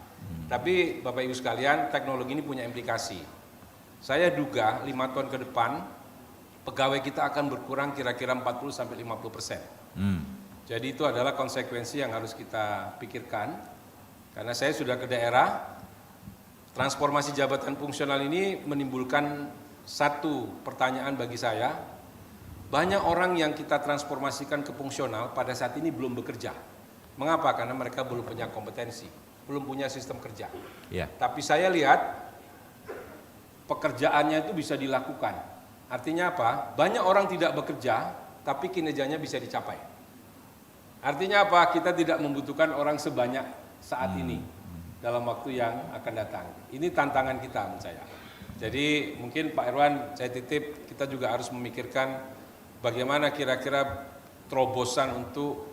Tapi Bapak Ibu sekalian, teknologi ini punya implikasi. Saya duga 5 tahun ke depan, pegawai kita akan berkurang kira-kira 40-50%. Jadi itu adalah konsekuensi yang harus kita pikirkan. Karena saya sudah ke daerah, transformasi jabatan fungsional ini menimbulkan satu pertanyaan bagi saya. Banyak orang yang kita transformasikan ke fungsional pada saat ini belum bekerja. Mengapa? Karena mereka belum punya kompetensi, belum punya sistem kerja. Tapi saya lihat pekerjaannya itu bisa dilakukan. Artinya apa? Banyak orang tidak bekerja, tapi kinerjanya bisa dicapai. Artinya apa? Kita tidak membutuhkan orang sebanyak saat ini dalam waktu yang akan datang. Ini tantangan kita menurut saya. Jadi mungkin Pak Irwan, saya titip, kita juga harus memikirkan bagaimana kira-kira terobosan untuk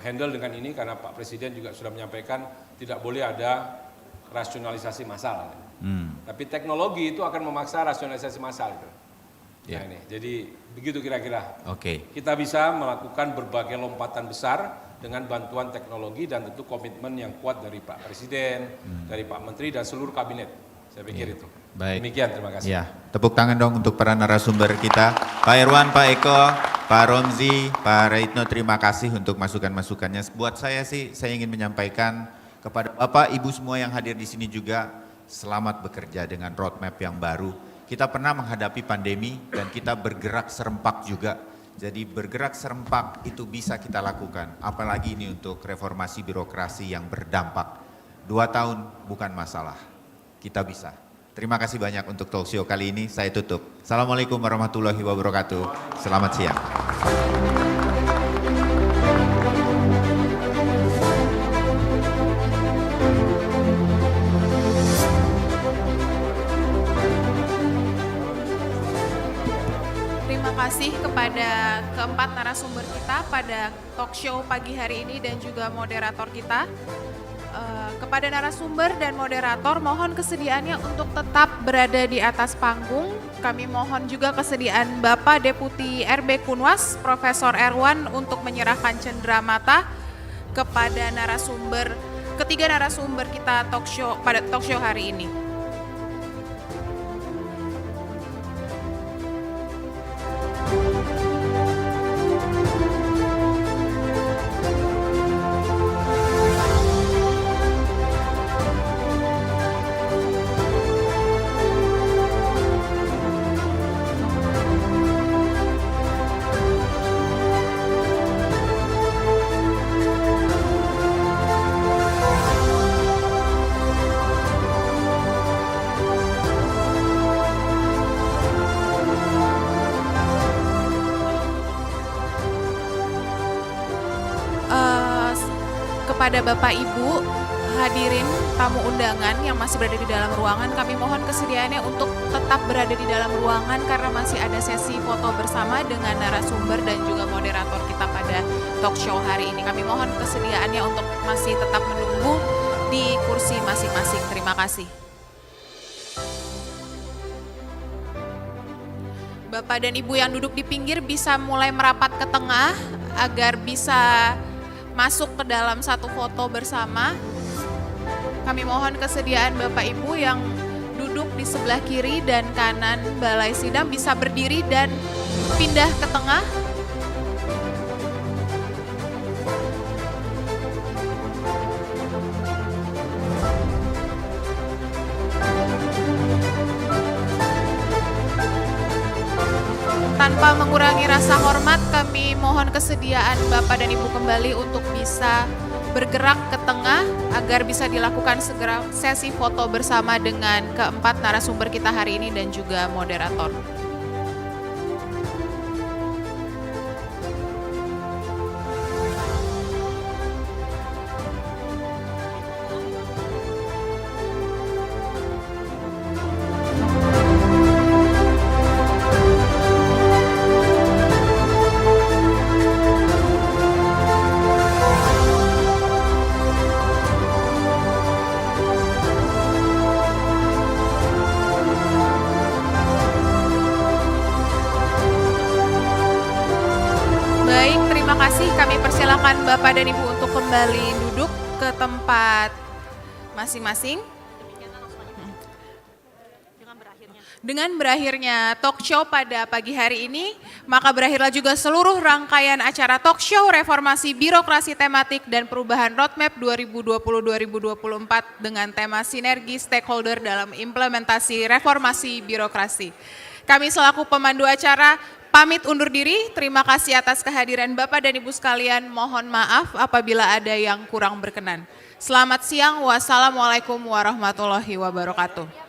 handle dengan ini, karena Pak Presiden juga sudah menyampaikan tidak boleh ada rasionalisasi massal. Tapi teknologi itu akan memaksa rasionalisasi massal. Nah ini, jadi begitu kira-kira. Kita bisa melakukan berbagai lompatan besar dengan bantuan teknologi dan tentu komitmen yang kuat dari Pak Presiden, dari Pak Menteri dan seluruh kabinet. Saya pikir itu. Baik. Demikian, terima kasih. Tepuk tangan dong untuk para narasumber kita. Pak Irwan, Pak Eko, Pak Romzi, Pak Retno, terima kasih untuk masukan-masukannya. Buat saya sih, saya ingin menyampaikan kepada Bapak, Ibu semua yang hadir di sini juga, selamat bekerja dengan roadmap yang baru. Kita pernah menghadapi pandemi dan kita bergerak serempak juga. Jadi bergerak serempak itu bisa kita lakukan. Apalagi ini untuk reformasi birokrasi yang berdampak. 2 tahun bukan masalah. Kita bisa. Terima kasih banyak untuk talk show kali ini. Saya tutup. Assalamualaikum warahmatullahi wabarakatuh. Selamat siang. Terima kasih kepada keempat narasumber kita pada talk show pagi hari ini dan juga moderator kita. Kepada narasumber dan moderator, mohon kesediaannya untuk tetap berada di atas panggung. Kami mohon juga kesediaan Bapak Deputi RB Kunwas, Profesor Erwan untuk menyerahkan cenderamata kepada ketiga narasumber kita pada talk show hari ini. Kepada Bapak Ibu hadirin tamu undangan yang masih berada di dalam ruangan, kami mohon kesediaannya untuk tetap berada di dalam ruangan karena masih ada sesi foto bersama dengan narasumber dan juga moderator kita pada talk show hari ini. Kami mohon kesediaannya untuk masih tetap menunggu di kursi masing-masing. Terima kasih. Bapak dan Ibu yang duduk di pinggir bisa mulai merapat ke tengah agar bisa masuk ke dalam satu foto bersama. Kami mohon kesediaan Bapak Ibu yang duduk di sebelah kiri dan kanan balai sidang bisa berdiri dan pindah ke tengah. Tanpa mengurangi rasa hormat, kami mohon kesediaan Bapak dan Ibu kembali untuk bisa bergerak ke tengah agar bisa dilakukan segera sesi foto bersama dengan keempat narasumber kita hari ini dan juga moderator. Kami persilakan Bapak dan Ibu untuk kembali duduk ke tempat masing-masing. Dengan berakhirnya talk show pada pagi hari ini, maka berakhirlah juga seluruh rangkaian acara talk show Reformasi Birokrasi Tematik dan Perubahan Roadmap 2020-2024 dengan tema Sinergi Stakeholder dalam Implementasi Reformasi Birokrasi. Kami selaku pemandu acara pamit undur diri, terima kasih atas kehadiran Bapak dan Ibu sekalian, mohon maaf apabila ada yang kurang berkenan. Selamat siang, wassalamualaikum warahmatullahi wabarakatuh.